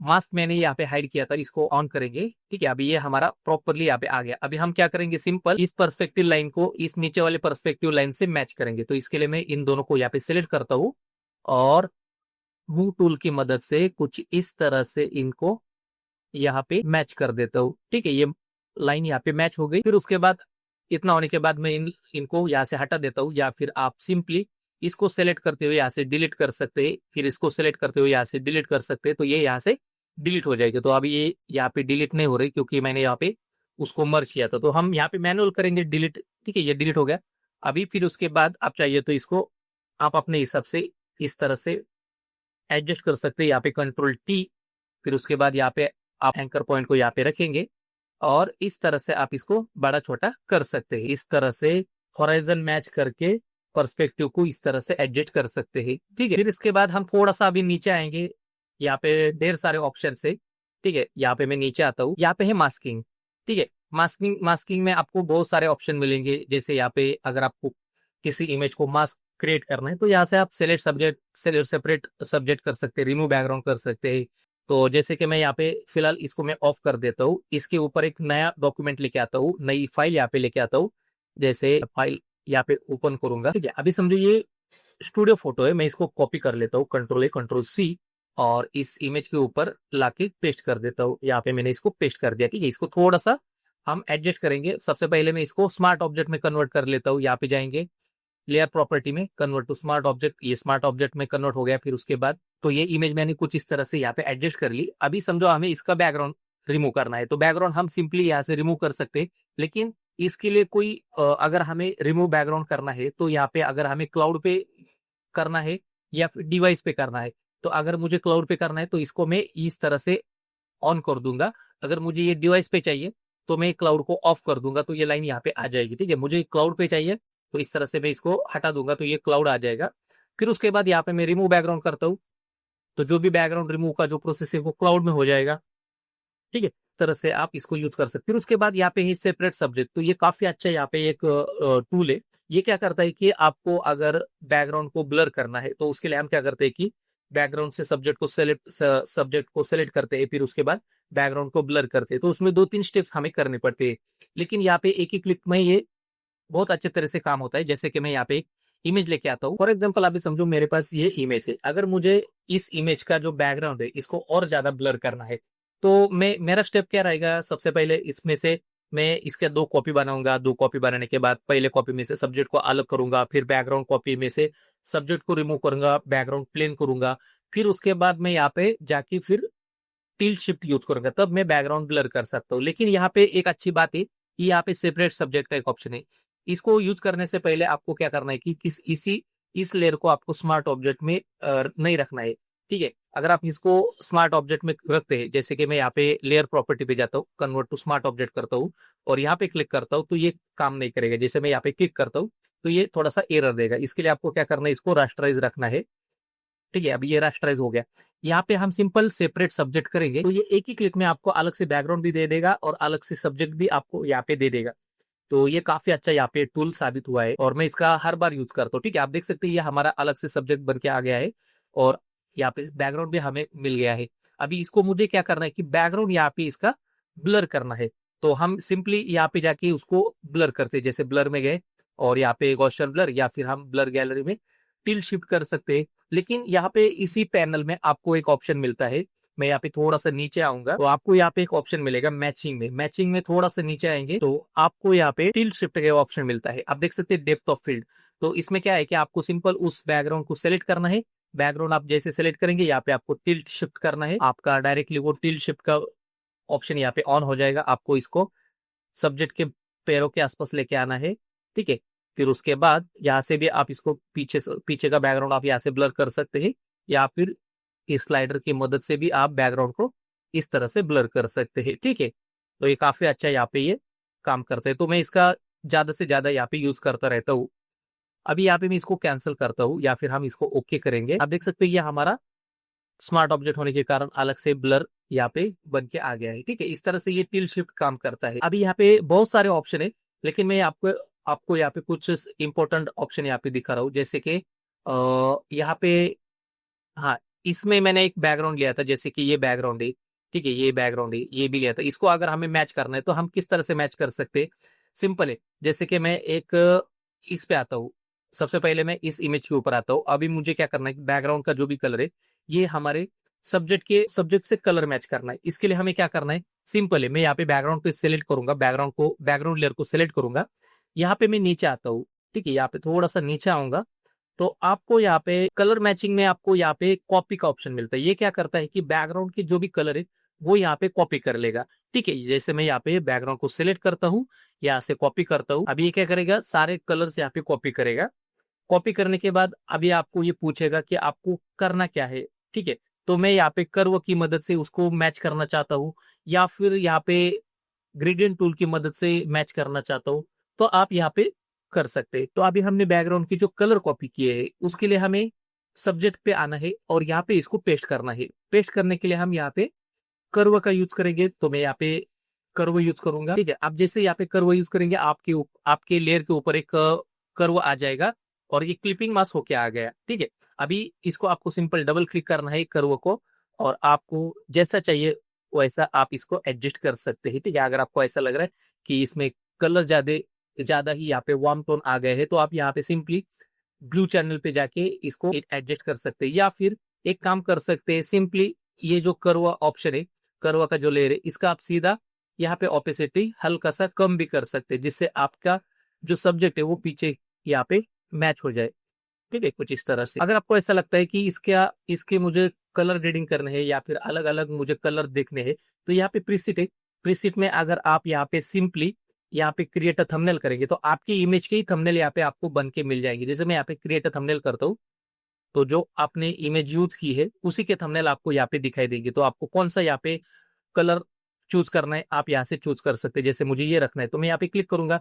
मास्क मैंने यहाँ पे हाइड किया था इसको ऑन करेंगे। ठीक है, अभी ये हमारा प्रॉपरली यहाँ पे आ गया। अभी हम क्या करेंगे, सिंपल इस पर्सपेक्टिव लाइन को इस नीचे वाले पर्सपेक्टिव लाइन से मैच करेंगे। तो इसके लिए मैं इन दोनों को यहाँ पे सिलेक्ट करता हूँ और मूव टूल की मदद से कुछ इस तरह से इनको यहाँ पे मैच कर देता हूँ। ठीक है, ये लाइन यहाँ पे मैच हो गई। फिर उसके बाद इतना होने के बाद मैं इनको यहाँ से हटा देता हूँ, या फिर आप सिंपली इसको सेलेक्ट करते हुए यहाँ से डिलीट कर सकते हैं। फिर इसको सेलेक्ट करते हुए यहाँ से डिलीट कर सकते हैं, तो ये यहाँ से डिलीट हो जाएगी। तो अभी ये यहाँ पे डिलीट नहीं हो रही क्योंकि मैंने यहाँ पे उसको मर्ज किया था। तो हम यहाँ पे मैनुअल करेंगे डिलीट। ठीक है, ये डिलीट हो गया। अभी फिर उसके बाद आप चाहिए तो इसको आप अपने हिसाब से इस तरह से एडजस्ट कर सकते हैं। यहाँ पे कंट्रोल टी, फिर उसके बाद यहाँ पे आप एंकर पॉइंट को यहाँ पे रखेंगे और इस तरह से आप इसको बड़ा छोटा कर सकते हैं। इस तरह से हॉराइजन मैच करके पर्सपेक्टिव को इस तरह से एडजस्ट कर सकते हैं। ठीक है, फिर इसके बाद हम थोड़ा सा अभी नीचे आएंगे। यहाँ पे ढेर सारे ऑप्शन है। ठीक है, यहाँ पे मैं नीचे आता हूँ, यहाँ पे है मास्किंग। ठीक है, मास्किंग में आपको बहुत सारे ऑप्शन मिलेंगे। जैसे यहाँ पे अगर आपको किसी इमेज को मास्क क्रिएट करना है तो यहाँ से आप सेपरेट सब्जेक्ट कर सकते हैं, रिमूव बैकग्राउंड कर सकते हैं। तो जैसे कि मैं यहाँ पे फिलहाल इसको मैं ऑफ कर देता हूँ, इसके ऊपर एक नया डॉक्यूमेंट लेके आता हूँ, नई फाइल यहाँ पे लेके आता हूँ। जैसे फाइल यहाँ पे ओपन करूंगा। ठीक है, अभी समझो ये स्टूडियो फोटो है, मैं इसको कॉपी कर लेता हूँ, कंट्रोल A कंट्रोल C, और इस इमेज के ऊपर लाके पेस्ट कर देता हूँ। यहाँ पे मैंने इसको पेस्ट कर दिया। ठीक है, इसको थोड़ा सा हम एडजस्ट करेंगे। सबसे पहले मैं इसको स्मार्ट ऑब्जेक्ट में कन्वर्ट कर लेता हूँ। यहाँ पे जाएंगे लेयर प्रॉपर्टी में, कन्वर्ट टू स्मार्ट ऑब्जेक्ट, ये स्मार्ट ऑब्जेक्ट में कन्वर्ट हो गया। फिर उसके बाद तो ये इमेज मैंने कुछ इस तरह से यहाँ पे एडजस्ट कर ली। अभी समझो हमें इसका बैकग्राउंड रिमूव करना है, तो बैकग्राउंड हम सिंपली यहाँ से रिमूव कर सकते हैं। लेकिन इसके लिए कोई अगर हमें रिमूव बैकग्राउंड करना है तो यहाँ पे अगर हमें क्लाउड पे करना है या फिर डिवाइस पे करना है, तो अगर मुझे क्लाउड पे करना है तो इसको मैं इस तरह से ऑन कर दूंगा। अगर मुझे ये डिवाइस पे चाहिए तो मैं क्लाउड को ऑफ कर दूंगा, तो ये लाइन यहाँ पे आ जाएगी। ठीक है, मुझे क्लाउड पे चाहिए तो इस तरह से मैं इसको हटा दूंगा, तो ये क्लाउड आ जाएगा। फिर उसके बाद यहाँ पे मैं रिमूव बैकग्राउंड करता हूँ, तो जो भी बैकग्राउंड रिमूव का जो प्रोसेस है वो क्लाउड में हो जाएगा। ठीक है, इस तरह से आप इसको यूज कर सकते हैं। फिर उसके बाद यहाँ पे है सेपरेट सब्जेक्ट, तो ये काफी अच्छा यहाँ पे एक टूल है। ये क्या करता है कि आपको अगर बैकग्राउंड को ब्लर करना है तो उसके लिए हम क्या करते हैं कि बैकग्राउंड से सब्जेक्ट को सेलेक्ट करते हैं, फिर उसके बाद बैकग्राउंड को ब्लर करते हैं। तो उसमें 2-3 स्टेप्स हमें करने पड़ते हैं, लेकिन यहाँ पे एक ही क्लिक में ये बहुत अच्छे तरह से काम होता है। जैसे कि मैं यहाँ पे एक इमेज लेके आता हूँ। फॉर एग्जाम्पल अभी समझो मेरे पास ये इमेज है, अगर मुझे इस इमेज का जो बैकग्राउंड है इसको और ज्यादा ब्लर करना है तो मेरा स्टेप क्या रहेगा, सबसे पहले इसमें से मैं इसके 2 कॉपी बनाऊंगा। 2 कॉपी बनाने के बाद पहले कॉपी में से सब्जेक्ट को अलग करूंगा, फिर बैकग्राउंड कॉपी में से सब्जेक्ट को रिमूव करूंगा, बैकग्राउंड प्लेन करूंगा। फिर उसके बाद मैं यहाँ पे जाके फिर टिल्ट शिफ्ट यूज करूंगा, तब मैं बैकग्राउंड ब्लर कर सकता हूँ। लेकिन यहाँ पे एक अच्छी बात है कि यहाँ पे सेपरेट सब्जेक्ट का एक ऑप्शन है। इसको यूज करने से पहले आपको क्या करना है कि इस लेयर को आपको स्मार्ट ऑब्जेक्ट में नहीं रखना है। ठीक है, अगर आप इसको स्मार्ट ऑब्जेक्ट में रखते हैं, जैसे कि मैं यहाँ पे लेयर प्रॉपर्टी पे जाता हूँ, कन्वर्ट टू स्मार्ट ऑब्जेक्ट करता हूँ और यहाँ पे क्लिक करता हूँ, तो ये काम नहीं करेगा। जैसे मैं यहाँ पे क्लिक करता हूँ तो ये थोड़ा सा एरर देगा। इसके लिए आपको क्या करना है, इसको रास्टराइज रखना है। ठीक है, अभी ये रास्टराइज हो गया। यहाँ पे हम सिंपल सेपरेट सब्जेक्ट करेंगे तो ये एक ही क्लिक में आपको अलग से बैकग्राउंड भी दे देगा और अलग से सब्जेक्ट भी आपको यहाँ पे दे देगा। तो ये काफी अच्छा यहाँ पे टूल साबित हुआ है और मैं इसका हर बार यूज करता हूँ। ठीक है, आप देख सकते हैं ये हमारा अलग से सब्जेक्ट बन के आ गया है और यहाँ पे बैकग्राउंड भी हमें मिल गया है। अभी इसको मुझे क्या करना है कि बैकग्राउंड यहाँ पे इसका ब्लर करना है। तो हम सिंपली यहाँ पे जाके उसको ब्लर करते हैं, जैसे ब्लर में गए और यहाँ पे गॉसियन ब्लर, या फिर हम ब्लर गैलरी में टिल शिफ्ट कर सकते हैं। लेकिन यहाँ पे इसी पैनल में आपको एक ऑप्शन मिलता है। मैं यहाँ पे थोड़ा सा नीचे आऊंगा तो आपको यहाँ पे एक ऑप्शन मिलेगा मैचिंग में। मैचिंग में थोड़ा सा नीचे आएंगे तो आपको यहाँ पे टिल्ट शिफ्ट का ऑप्शन मिलता है। आप देख सकते हैं डेप्थ ऑफ फील्ड। तो इसमें क्या है कि आपको सिंपल उस बैकग्राउंड को सेलेक्ट करना है। बैकग्राउंड आप जैसे सेलेक्ट करेंगे यहाँ पे आपको टिल्ट शिफ्ट करना है, आपका डायरेक्टली वो टिल्ट शिफ्ट का ऑप्शन यहाँ पे ऑन हो जाएगा। आपको इसको सब्जेक्ट के पैरों के आसपास लेके आना है। ठीक है, फिर उसके बाद यहाँ से भी आप इसको पीछे का बैकग्राउंड आप यहाँ से ब्लर कर सकते हैं, या फिर इस स्लाइडर की मदद से भी आप बैकग्राउंड को इस तरह से ब्लर कर सकते हैं। ठीक है, तो ये काफी अच्छा यहाँ पे ये काम करते हैं। तो मैं इसका ज्यादा से ज्यादा यहाँ पे यूज करता रहता हूँ। अभी यहाँ पे मैं इसको कैंसिल करता हूँ या फिर हम इसको ओके करेंगे। आप देख सकते हैं ये हमारा स्मार्ट ऑब्जेक्ट होने के कारण अलग से ब्लर यहाँ पे बन के आ गया है। ठीक है, इस तरह से ये टिल शिफ्ट काम करता है। अभी यहाँ पे बहुत सारे ऑप्शन है, लेकिन मैं आपको आपको यहाँ पे कुछ इंपॉर्टेंट ऑप्शन यहाँ पे दिखा रहा हूँ। जैसे कि यहाँ पे, हाँ, इसमें मैंने एक बैकग्राउंड लिया था, जैसे कि ये बैकग्राउंड है। ठीक है, ये बैकग्राउंड है, ये भी लिया था। इसको अगर हमें मैच करना है तो हम किस तरह से मैच कर सकते हैं? सिंपल है, जैसे कि मैं एक इस पे आता हूँ। सबसे पहले मैं इस इमेज के ऊपर आता हूँ। अभी मुझे क्या करना है, बैकग्राउंड का जो भी कलर है ये हमारे सब्जेक्ट से कलर मैच करना है। इसके लिए हमें क्या करना है, सिंपल है, मैं यहाँ पे बैकग्राउंड पे सिलेक्ट करूंगा, बैकग्राउंड लेयर को सिलेक्ट करूंगा। यहाँ पे मैं नीचे आता हूँ। ठीक है, यहाँ पे थोड़ा सा नीचे आऊंगा तो आपको यहाँ पे कलर मैचिंग में आपको यहाँ पे कॉपी का ऑप्शन मिलता है। ये क्या करता है कि बैकग्राउंड की जो भी कलर है वो यहाँ पे कॉपी कर लेगा। ठीक है, जैसे मैं यहाँ पे बैकग्राउंड को सिलेक्ट करता हूँ, यहाँ से कॉपी करता हूँ। अभी ये क्या करेगा, सारे कलर्स यहाँ पे कॉपी करेगा। कॉपी करने के बाद अभी आपको ये पूछेगा कि आपको करना क्या है। ठीक है, तो मैं यहाँ पे कर्व की मदद से उसको मैच करना चाहता हूँ, या फिर यहाँ पे ग्रेडियंट टूल की मदद से मैच करना चाहता हूँ, तो आप यहाँ पे कर सकते हैं। तो अभी हमने बैकग्राउंड की जो कलर कॉपी किए है उसके लिए हमें सब्जेक्ट पे आना है और यहाँ पे इसको पेस्ट करना है। पेस्ट करने के लिए हम यहाँ पे कर्व का यूज करेंगे। तो मैं यहाँ पे कर्व यूज करूंगा। ठीक है, आप जैसे यहाँ पे कर्व यूज करेंगे आपके लेयर के ऊपर एक कर्व आ जाएगा और ये क्लिपिंग मास्क होके आ गया। ठीक है, अभी इसको आपको सिंपल डबल क्लिक करना है कर्व को, और आपको जैसा चाहिए वैसा आप इसको एडजस्ट कर सकते हैं। ठीक है, अगर आपको ऐसा लग रहा है कि इसमें कलर ज्यादा ज्यादा ही यहाँ पे वार्म टोन आ गए हैं तो आप यहाँ पे सिंपली ब्लू चैनल पे जाके इसको एडजस्ट कर सकते हैं, या फिर एक काम कर सकते हैं, सिंपली ये जो कर्व ऑप्शन है, कर्व का जो लेयर है, इसका आप सीधा यहाँ पे ओपेसिटी हल्का सा कम भी कर सकते हैं, जिससे आपका जो सब्जेक्ट है वो पीछे यहाँ पे मैच हो जाए। ठीक है, कुछ इस तरह से। अगर आपको ऐसा लगता है कि इसके मुझे कलर ग्रेडिंग करने हैं या फिर अलग अलग मुझे कलर देखने हैं, तो यहाँ पे प्रीसेट है। प्रीसेट में अगर आप यहाँ पे सिंपली यहाँ पे क्रिएट अ थंबनेल करेंगे तो आपकी इमेज के ही थंबनेल यहाँ पे आपको बन के मिल जाएंगे। जैसे मैं यहाँ पे क्रिएट अ थंबनेल करता हूँ तो जो आपने इमेज यूज की है उसी के थंबनेल आपको यहाँ पे दिखाई देंगे। तो आपको कौन सा यहाँ पे कलर चूज करना है आप यहाँ से चूज कर सकते हैं। जैसे मुझे ये रखना है तो मैं यहाँ पे क्लिक करूंगा।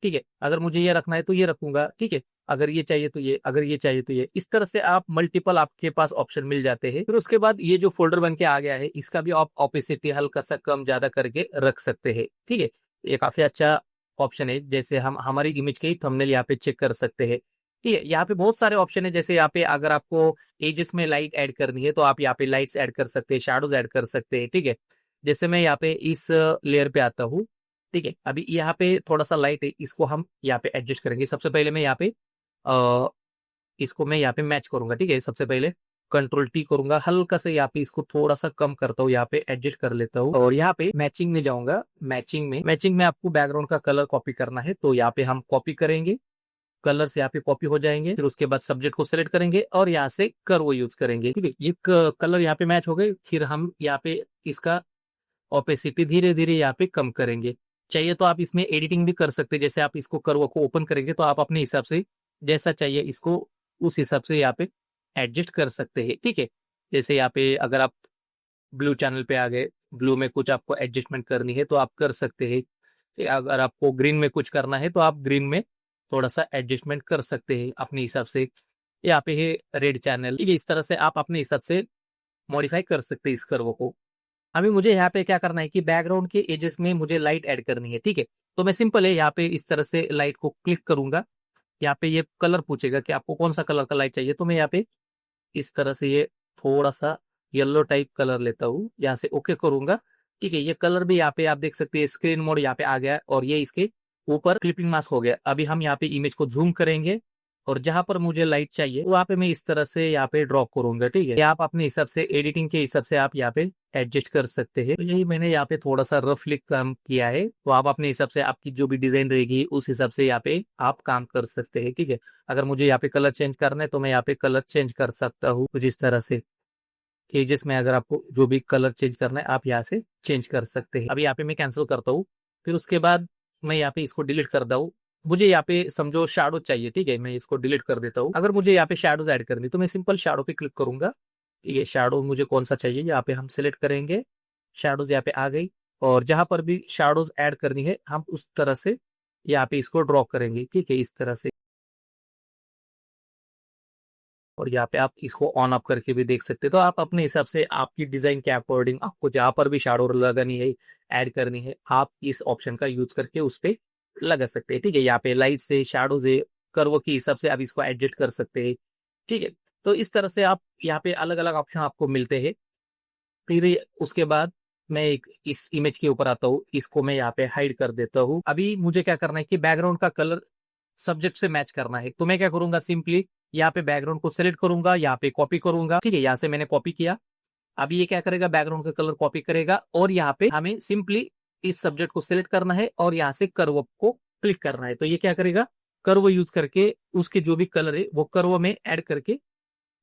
ठीक है, अगर मुझे ये रखना है तो ये रखूंगा। ठीक है, अगर ये चाहिए तो ये, अगर ये चाहिए तो ये। इस तरह से आप मल्टीपल आपके पास ऑप्शन मिल जाते हैं। फिर उसके बाद ये जो फोल्डर बन के आ गया है इसका भी आप ऑपेसिटी हल्का सा कम ज्यादा करके रख सकते हैं। ठीक है, ये काफी अच्छा ऑप्शन है। जैसे हम हमारी इमेज के ही थंबनेल यहाँ पे चेक कर सकते हैं। ठीक है, यहाँ पे बहुत सारे ऑप्शन है। जैसे यहाँ पे अगर आपको एजेस में लाइट ऐड करनी है तो आप यहाँ पे लाइट्स ऐड कर सकते हैं, शैडोज ऐड कर सकते हैं। ठीक है, जैसे मैं यहाँ पे इस लेयर पे आता हूँ। ठीक है, अभी यहाँ पे थोड़ा सा लाइट है, इसको हम यहाँ पे एडजस्ट करेंगे। सबसे पहले मैं यहाँ पे इसको मैं यहाँ पे मैच करूंगा। ठीक है, सबसे पहले कंट्रोल टी करूंगा, हल्का से यहाँ पे इसको थोड़ा सा कम करता हूँ, यहाँ पे एडजस्ट कर लेता हूँ और यहाँ पे मैचिंग में जाऊंगा। मैचिंग में आपको बैकग्राउंड का कलर कॉपी करना है, तो यहाँ पे हम कॉपी करेंगे, कलर से यहाँ पे कॉपी हो जाएंगे। फिर उसके बाद सब्जेक्ट को सिलेक्ट करेंगे और यहाँ से कर्व यूज करेंगे। ठीक है, ये कलर यहाँ पे मैच हो गए। फिर हम यहाँ पे इसका ओपेसिटी धीरे धीरे यहाँ पे कम करेंगे। चाहिए तो आप इसमें एडिटिंग भी कर सकते हैं, जैसे आप इसको कर्व को ओपन करेंगे तो आप अपने हिसाब से जैसा चाहिए इसको उस हिसाब से यहाँ पे एडजस्ट कर सकते हैं। ठीक है, जैसे यहाँ पे अगर आप ब्लू चैनल पे आ गए, ब्लू में कुछ आपको एडजस्टमेंट करनी है तो आप कर सकते हैं। अगर आपको ग्रीन में कुछ करना है तो आप ग्रीन में थोड़ा सा एडजस्टमेंट कर सकते हैं अपने हिसाब से। यहाँ पे है रेड चैनल, ठीक है, इस तरह से आप अपने हिसाब से मॉडिफाई कर सकते हैं इस कर्व को। अभी मुझे यहाँ पे क्या करना है कि बैकग्राउंड के एजेस में मुझे लाइट ऐड करनी है। ठीक है, तो मैं सिंपल है यहाँ पे इस तरह से लाइट को क्लिक करूंगा। यहाँ पे ये कलर पूछेगा कि आपको कौन सा कलर का लाइट चाहिए, तो मैं यहाँ पे इस तरह से ये थोड़ा सा येलो टाइप कलर लेता हूँ, यहाँ से ओके करूंगा। ठीक है, ये कलर भी यहाँ पे आप देख सकते हैं स्क्रीन मोड यहाँ पे आ गया है और ये इसके ऊपर क्लिपिंग मास्क हो गया। अभी हम यहाँ पे इमेज को जूम करेंगे और जहां पर मुझे लाइट चाहिए वहां पे मैं इस तरह से यहाँ पे ड्रॉ करूंगा। ठीक है, आप अपने हिसाब से एडिटिंग के हिसाब से आप यहाँ पे एडजस्ट कर सकते हैं। तो यही मैंने यहाँ पे थोड़ा सा रफली काम किया है, तो आप अपने हिसाब से आपकी जो भी डिजाइन रहेगी उस हिसाब से यहाँ पे आप काम कर सकते हैं। ठीक है, अगर मुझे यहाँ पे कलर चेंज करना है तो मैं यहाँ पे कलर चेंज कर सकता हूँ कुछ इस तरह से। एजेस में अगर आपको जो भी कलर चेंज करना है आप यहाँ से चेंज कर सकते हैं। अभी यहाँ पे मैं कैंसिल करता हूँ, फिर उसके बाद मैं यहाँ पे इसको डिलीट करता हूँ। मुझे यहाँ पे समझो शैडो चाहिए, ठीक है, मैं इसको डिलीट कर देता हूँ। अगर मुझे यहाँ पे शैडोज ऐड करनी तो मैं सिंपल शैडो पे क्लिक करूंगा। ठीक है, शैडो मुझे कौन सा चाहिए यहाँ पे हम सिलेक्ट करेंगे। शैडोज यहाँ पे आ गई और जहां पर भी शैडोज ऐड करनी है हम उस तरह से यहाँ पे इसको ड्रॉ करेंगे। ठीक है, इस तरह से, और यहाँ पे आप इसको ऑन ऑफ करके भी देख सकते हैं। तो आप अपने हिसाब से आपकी डिजाइन के अकॉर्डिंग आपको जहां पर भी शैडो लगानी है ऐड करनी है आप इस ऑप्शन का यूज करके उस पर लगा सकते हैं। ठीक है, यहाँ पे लाइट से शैडो से कर्व के हिसाब से आप इसको एडजस्ट कर सकते हैं। ठीक है, तो इस तरह से आप यहाँ पे अलग अलग ऑप्शन आपको मिलते हैं। फिर उसके बाद मैं एक इस इमेज के ऊपर आता हूँ, इसको मैं यहाँ पे हाइड कर देता हूँ। अभी मुझे क्या करना है कि बैकग्राउंड का कलर सब्जेक्ट से मैच करना है, तो मैं क्या करूंगा सिंपली यहाँ पे बैकग्राउंड को सिलेक्ट करूंगा, यहाँ पे कॉपी करूंगा। ठीक है, यहाँ से मैंने कॉपी किया। अभी ये क्या करेगा, बैकग्राउंड का कलर कॉपी करेगा और यहाँ पे हमें सिंपली इस सब्जेक्ट को सिलेक्ट करना है और यहाँ से कर्व को क्लिक करना है। तो ये क्या करेगा, कर्व यूज करके उसके जो भी कलर है वो कर्व में ऐड करके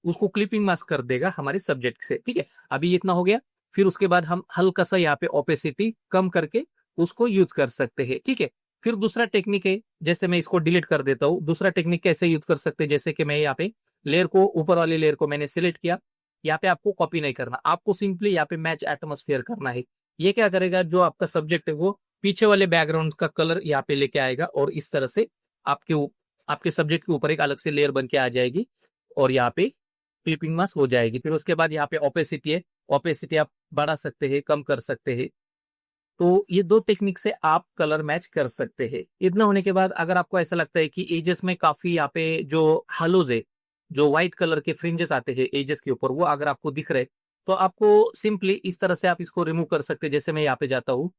उसको क्लिपिंग मास्क कर देगा हमारे सब्जेक्ट से। ठीक है, अभी इतना हो गया। फिर उसके बाद हम हल्का सा यहाँ पे ओपेसिटी कम करके उसको यूज कर सकते हैं। ठीक है, फिर दूसरा टेक्निक है, जैसे मैं इसको डिलीट कर देता हूँ। दूसरा टेक्निक कैसे यूज कर सकते हैं, जैसे कि मैं यहाँ पे लेयर को, ऊपर वाली लेयर को मैंने सिलेक्ट किया। यहाँ पे आपको कॉपी नहीं करना, आपको सिंपली यहाँ पे मैच एटमोस्फेयर करना है। ये क्या करेगा, जो आपका सब्जेक्ट है वो पीछे वाले बैकग्राउंड का कलर यहाँ पे लेके आएगा और इस तरह से आपके सब्जेक्ट के ऊपर एक अलग से लेयर बन के आ जाएगी और यहाँ पे क्लिपिंग मास्क हो जाएगी। फिर उसके बाद यहाँ पे ओपेसिटी है, ओपेसिटी आप बढ़ा सकते हैं, कम कर सकते हैं। तो ये दो टेक्निक से आप कलर मैच कर सकते हैं। इतना होने के बाद अगर आपको ऐसा लगता है कि एजेस में काफी यहाँ पे जो हलोज है, जो व्हाइट कलर के फ्रिंजेस आते हैं एजेस के ऊपर, वो अगर आपको दिख रहे तो आपको सिंपली इस तरह से आप इसको रिमूव कर सकते हैं। जैसे मैं यहाँ पे जाता हूँ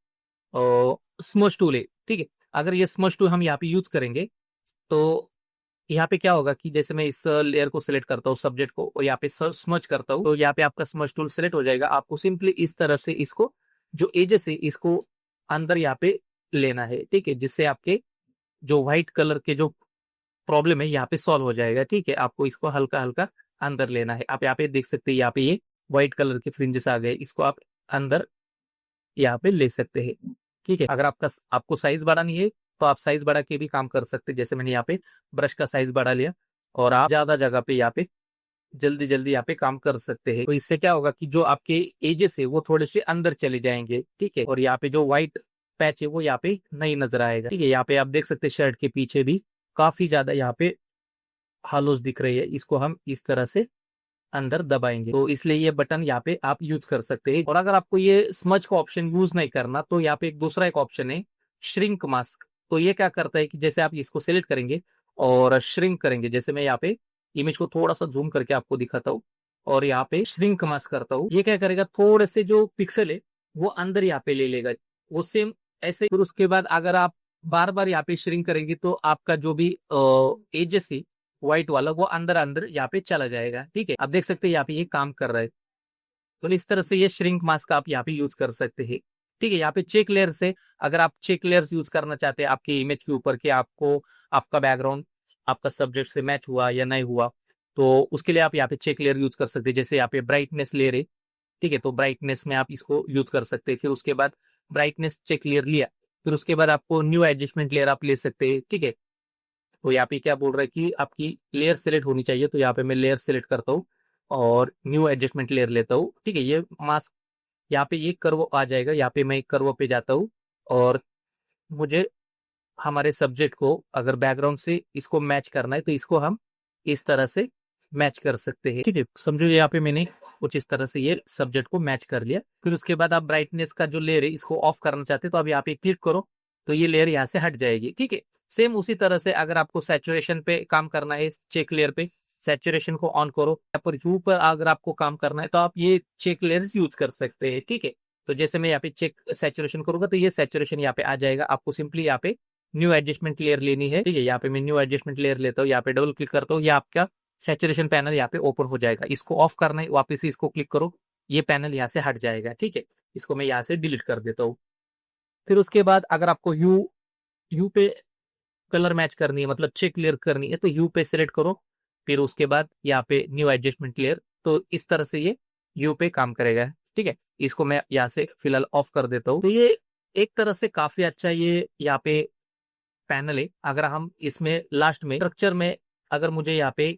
और स्मश टूल है। ठीक है, अगर ये स्मश टूल हम यहाँ पे यूज करेंगे तो यहाँ पे क्या होगा कि जैसे मैं इस लेयर को सिलेक्ट करता हूँ, सब्जेक्ट को, और यहाँ पे स्मच करता हूँ, तो यहाँ पे आपका स्मच टूल सिलेक्ट हो जाएगा। आपको सिंपली इस तरह से इसको जो एजेस है इसको अंदर यहाँ पे लेना है। ठीक है, जिससे आपके जो व्हाइट कलर के जो प्रॉब्लम है यहाँ पे सॉल्व हो जाएगा। ठीक है, आपको इसको हल्का हल्का अंदर लेना है। आप यहाँ पे देख सकते हैं यहाँ पे ये व्हाइट कलर के फ्रिंजेस आ गए, इसको आप अंदर यहाँ पे ले सकते हैं। ठीक है, अगर आपको साइज बढ़ानी है तो आप साइज बढ़ा के भी काम कर सकते हैं। जैसे मैंने यहाँ पे ब्रश का साइज बढ़ा लिया और आप ज्यादा जगह पे यहाँ पे जल्दी जल्दी यहाँ पे काम कर सकते हैं। तो इससे क्या होगा कि जो आपके एजेस है वो थोड़े से अंदर चले जाएंगे। ठीक है, और यहाँ पे जो व्हाइट पैच है वो यहाँ पे नहीं नजर आएगा। ठीक है, यहाँ पे आप देख सकते हैं शर्ट के पीछे भी काफी ज्यादा यहाँ पे हालोज दिख रही है, इसको हम इस तरह से अंदर दबाएंगे। तो इसलिए ये बटन यहाँ पे आप यूज कर सकते हैं। और अगर आपको ये स्मज का ऑप्शन यूज नहीं करना तो यहाँ पे एक दूसरा एक ऑप्शन है, श्रिंक मास्क। तो ये क्या करता है कि जैसे आप इसको सिलेक्ट करेंगे और श्रिंक करेंगे, जैसे मैं यहाँ पे इमेज को थोड़ा सा जूम करके आपको दिखाता हूँ और यहाँ पे श्रिंक मास्क करता हूँ, ये क्या करेगा, थोड़े से जो पिक्सल है वो अंदर यहाँ पे ले लेगा। वो सेम ऐसे। फिर उसके बाद अगर आप बार बार यहाँ पे श्रिंक करेंगे तो आपका जो भी एजेस है व्हाइट वाला वो अंदर अंदर यहाँ पे चला जाएगा। ठीक है, आप देख सकते हैं यहाँ पे ये काम कर रहा है। तो इस तरह से ये श्रिंक मास्क आप यहाँ पे यूज कर सकते हैं। ठीक है, यहाँ पे चेक लेयर से अगर आप चेक लेयर्स यूज करना चाहते हैं आपके इमेज के ऊपर कि आपको आपका बैकग्राउंड आपका सब्जेक्ट से मैच हुआ या नहीं हुआ, तो उसके लिए आप यहाँ पे चेक लेयर यूज कर सकते हैं। जैसे यहाँ पे ब्राइटनेस लेयर है, ठीक है, तो ब्राइटनेस में आप इसको यूज कर सकते हैं। फिर उसके बाद ब्राइटनेस चेक लेयर लिया, फिर उसके बाद आपको न्यू एडजस्टमेंट लेयर आप ले सकते हैं। ठीक है, तो यहाँ पे क्या बोल रहा है कि आपकी लेयर सेलेक्ट होनी चाहिए, तो यहाँ पे मैं लेयर सेलेक्ट करता हूँ और न्यू एडजस्टमेंट लेयर लेता हूँ। ठीक है, ये मास्क यहाँ पे ये कर्व आ जाएगा। यहाँ पे मैं कर्व पे जाता हूँ और मुझे हमारे सब्जेक्ट को अगर बैकग्राउंड से इसको मैच करना है तो इसको हम इस तरह से मैच कर सकते हैं। ठीक है, समझो यहाँ पे मैंने कुछ इस तरह से ये सब्जेक्ट को मैच कर लिया। फिर उसके बाद आप ब्राइटनेस का जो लेयर है इसको ऑफ करना चाहते हैं तो अब यहाँ पे क्लिक करो तो ये लेयर यहाँ से हट जाएगी। ठीक है, सेम उसी तरह से अगर आपको सैचुरेशन पे काम करना है, चेक लेयर पे सैचुरेशन को ऑन करो, यहाँ पर ह्यू पर अगर आपको काम करना है तो आप ये चेक लेयर्स यूज कर सकते हैं। ठीक है, तो जैसे मैं यहाँ पे चेक सैचुरेशन करूंगा तो ये सैचुरेशन यहाँ पे आ जाएगा। आपको सिंपली यहाँ पे न्यू एडजस्टमेंट लेयर लेनी है। ठीक है, यहाँ पे मैं न्यू एडजस्टमेंट लेयर लेता हूँ, यहाँ पे डबल क्लिक करता हूँ, ये आपका सैचुरेशन पैनल यहाँ पे ओपन हो जाएगा। इसको ऑफ करना है, वापस से इसको क्लिक करो, ये पैनल यहाँ से हट जाएगा। ठीक है, इसको मैं यहाँ से डिलीट कर देता हूँ। फिर उसके बाद अगर आपको ह्यू ह्यू पे कलर मैच करनी है, मतलब चेक क्लियर करनी है, तो ह्यू पे सिलेक्ट करो, फिर उसके बाद यहाँ पे न्यू एडजस्टमेंट लेयर, तो इस तरह से ये ह्यू पे काम करेगा। ठीक है, इसको मैं यहाँ से फिलहाल ऑफ कर देता हूँ। तो ये एक तरह से काफी अच्छा ये यहाँ पे पैनल है। अगर हम इसमें लास्ट में स्ट्रक्चर में अगर मुझे यहाँ पे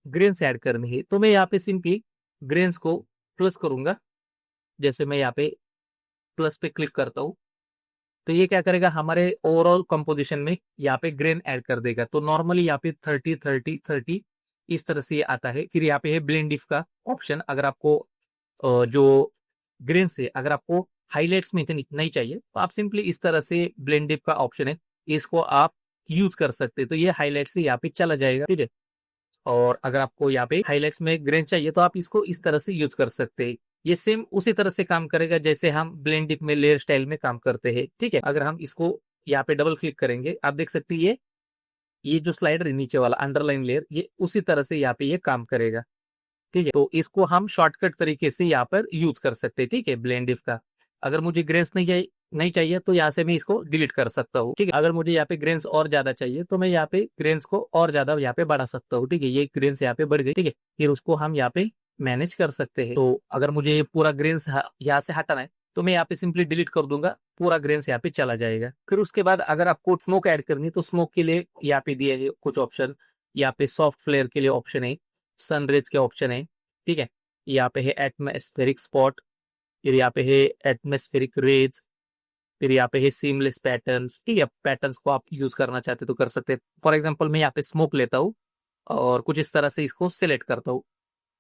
ग्रेन्स ऐड करनी है तो मैं यहाँ पे सिंपली ग्रेन्स को प्लस करूंगा। जैसे मैं यहाँ पे प्लस पे क्लिक करता हूँ तो ये क्या करेगा, हमारे ओवरऑल कंपोजिशन में यहाँ पे ग्रेन ऐड कर देगा। तो नॉर्मली यहाँ पे 30 30 30 इस तरह से ये आता है। फिर यहाँ पे है ब्लेंड इफ का ऑप्शन। अगर आपको जो ग्रेन से अगर आपको हाईलाइट्स में इतनी नहीं चाहिए तो आप सिंपली इस तरह से ब्लेंड इफ का ऑप्शन है, इसको आप यूज कर सकते हैं। तो ये हाईलाइट से यहाँ पे चला जाएगा। ठीक है, और अगर आपको यहाँ पे हाईलाइट्स में ग्रेन चाहिए तो आप इसको इस तरह से यूज कर सकते हैं। ये सेम उसी तरह से काम करेगा जैसे हम ब्लेंड डिप में लेयर स्टाइल में काम करते हैं। ठीक है, अगर हम इसको यहाँ पे डबल क्लिक करेंगे आप देख सकते हैं ये जो स्लाइडर है नीचे वाला अंडरलाइन लेयर, ये उसी तरह से यहाँ पे ये काम करेगा। ठीक है, तो इसको हम शॉर्टकट तरीके से यहाँ पर यूज कर सकते हैं। ठीक है, ब्लेंड डिप का अगर मुझे ग्रेन्स नहीं चाहिए तो यहाँ से मैं इसको डिलीट कर सकता हूँ। ठीक है, अगर मुझे यहाँ पे ग्रेन्स और ज्यादा चाहिए तो मैं यहाँ पे ग्रेन्स को और ज्यादा यहाँ पे बढ़ा सकता हूँ। ठीक है, ये ग्रेन्स यहाँ पे बढ़ गई। ठीक है, फिर उसको हम यहाँ पे मैनेज कर सकते हैं। तो अगर मुझे ये पूरा ग्रेन्स यहाँ से हटाना है तो मैं यहाँ पे सिंपली डिलीट कर दूंगा, पूरा ग्रेन्स यहाँ पे चला जाएगा। फिर उसके बाद अगर आपको स्मोक ऐड करनी है तो स्मोक के लिए यहाँ पे दिए है कुछ ऑप्शन। यहाँ पे सॉफ्ट फ्लेयर के लिए ऑप्शन है, सनरेज के ऑप्शन है। ठीक है, यहाँ पे है एटमॉस्फेरिक स्पॉट, फिर यहाँ पे है एटमॉस्फेरिक रेज, फिर यहाँ पे है सीमलेस पैटर्न्स। ठीक है, पैटर्न्स को आप यूज करना चाहते तो कर सकते हैं। फॉर एग्जांपल मैं यहाँ पे स्मोक लेता हूँ और कुछ इस तरह से इसको सिलेक्ट करता हूँ।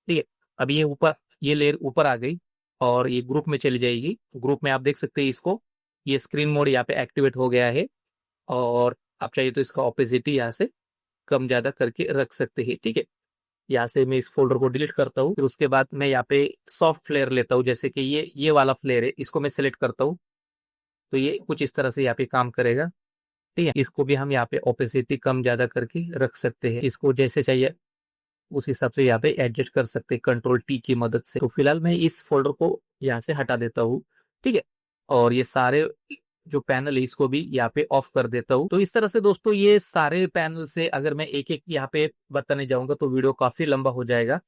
ठीक है, अब ये ऊपर ये लेयर ऊपर आ गई और ये ग्रुप में चली जाएगी। ग्रुप में आप देख सकते हैं इसको, ये स्क्रीन मोड यहाँ पे एक्टिवेट हो गया है और आप चाहिए तो इसका ऑपेसिटी यहाँ से कम ज्यादा करके रख सकते हैं। ठीक है, यहाँ से मैं इस फोल्डर को डिलीट करता हूँ। फिर उसके बाद मैं यहाँ पे सॉफ्ट फ्लेयर लेता हूँ, जैसे कि ये वाला फ्लेयर है, इसको मैं सिलेक्ट करता हूँ तो ये कुछ इस तरह से यहाँ पे काम करेगा। ठीक है, इसको भी हम यहाँ पे ओपेसिटी कम ज्यादा करके रख सकते हैं। इसको जैसे चाहिए उस हिसाब से यहाँ पे एडजस्ट कर सकते हैं कंट्रोल टी की मदद से। तो फिलहाल मैं इस फोल्डर को यहाँ से हटा देता हूँ। ठीक है, और ये सारे जो पैनल है इसको भी यहाँ पे ऑफ कर देता हूँ। तो इस तरह से दोस्तों ये सारे पैनल से अगर मैं एक एक यहाँ पे बताने जाऊंगा तो वीडियो काफी लंबा हो जाएगा।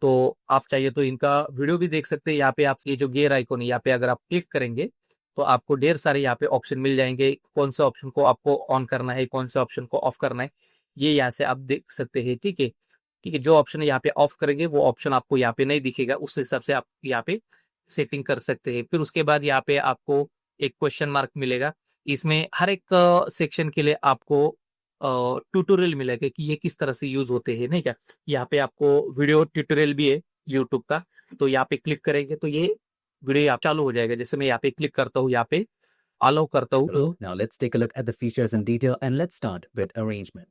तो आप चाहिए तो इनका वीडियो भी देख सकते हैं। यहाँ पे आप ये जो गेयर आइकॉन है यहाँ पे अगर आप क्लिक करेंगे तो आपको ढेर सारे यहाँ पे ऑप्शन मिल जाएंगे। कौन सा ऑप्शन को आपको ऑन करना है, कौन सा ऑप्शन को ऑफ करना है, ये यहाँ से आप देख सकते हैं। ठीक है, ठीक है, जो ऑप्शन यहाँ पे ऑफ करेंगे वो ऑप्शन आपको यहाँ पे नहीं दिखेगा, उस हिसाब से आप यहाँ पे सेटिंग कर सकते हैं। फिर उसके बाद यहाँ पे आपको एक क्वेश्चन मार्क मिलेगा, इसमें हर एक सेक्शन के लिए आपको ट्यूटोरियल मिलेगा कि ये किस तरह से यूज होते हैं। नहीं क्या, यहाँ पे आपको वीडियो ट्यूटोरियल भी है यूट्यूब का, तो यहाँ पे क्लिक करेंगे तो ये वीडियो यहाँ चालू हो जाएगा। जैसे मैं यहाँ पे क्लिक करता हूँ, यहाँ पे अलाउ करता हूँ। Hello. Now let's take a look at the features in detail and let's start with arrangement.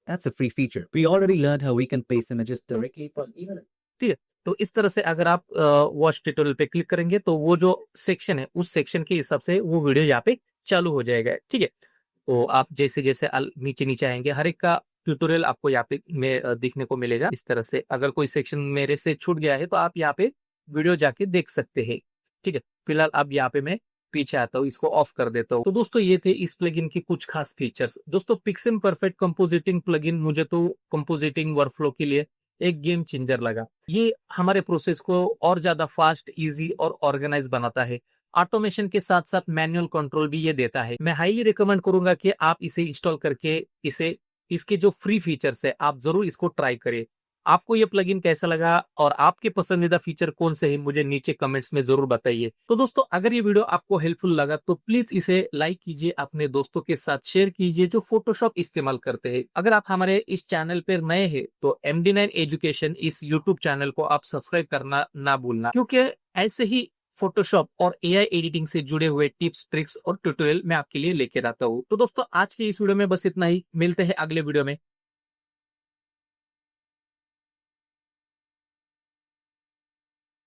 That's a free feature. We already learned how we can paste images directly from even. ठीक है, तो इस तरह से अगर आप watch tutorial पे click करेंगे तो वो जो सेक्शन है उस सेक्शन के हिसाब से वो वीडियो यहाँ पे चालू हो जाएगा। ठीक है, तो आप जैसे जैसे नीचे नीचे आएंगे हर एक का ट्यूटोरियल आपको यहाँ पे दिखने को मिलेगा इस तरह से। अगर कोई सेक्शन मेरे से छूट गया है तो आप यहाँ पे वीडियो जाके देख सकते हैं। ठीक है, फिलहाल अब यहाँ पे मैं पीछे आता हूँ, इसको ऑफ कर देता हूँ। तो दोस्तों ये थे इस प्लगइन के कुछ खास फीचर्स। दोस्तों पिक्सेम परफेक्ट कंपोजिटिंग प्लगइन मुझे तो कंपोजिटिंग वर्कफ्लो के लिए एक गेम चेंजर लगा। ये हमारे प्रोसेस को और ज्यादा फास्ट, इजी और ऑर्गेनाइज बनाता है। ऑटोमेशन के साथ साथ मैनुअल कंट्रोल भी ये देता है। मैं हाईली रिकमेंड करूंगा कि आप इसे इंस्टॉल करके इसके जो फ्री फीचर्स है आप जरूर इसको ट्राई करें। आपको ये प्लगइन कैसा लगा और आपके पसंदीदा फीचर कौन से हैं मुझे नीचे कमेंट्स में जरूर बताइए। तो दोस्तों अगर ये वीडियो आपको हेल्पफुल लगा तो प्लीज इसे लाइक कीजिए, अपने दोस्तों के साथ शेयर कीजिए जो फोटोशॉप इस्तेमाल करते हैं। अगर आप हमारे इस चैनल पर नए हैं तो MD9 एजुकेशन इस यूट्यूब चैनल को आप सब्सक्राइब करना ना भूलना, क्योंकि ऐसे ही फोटोशॉप और AI एडिटिंग से जुड़े हुए टिप्स, ट्रिक्स और ट्यूटोरियल मैं आपके लिए लेकर आता हूँ। तो दोस्तों आज के इस वीडियो में बस इतना ही, मिलते हैं अगले वीडियो में।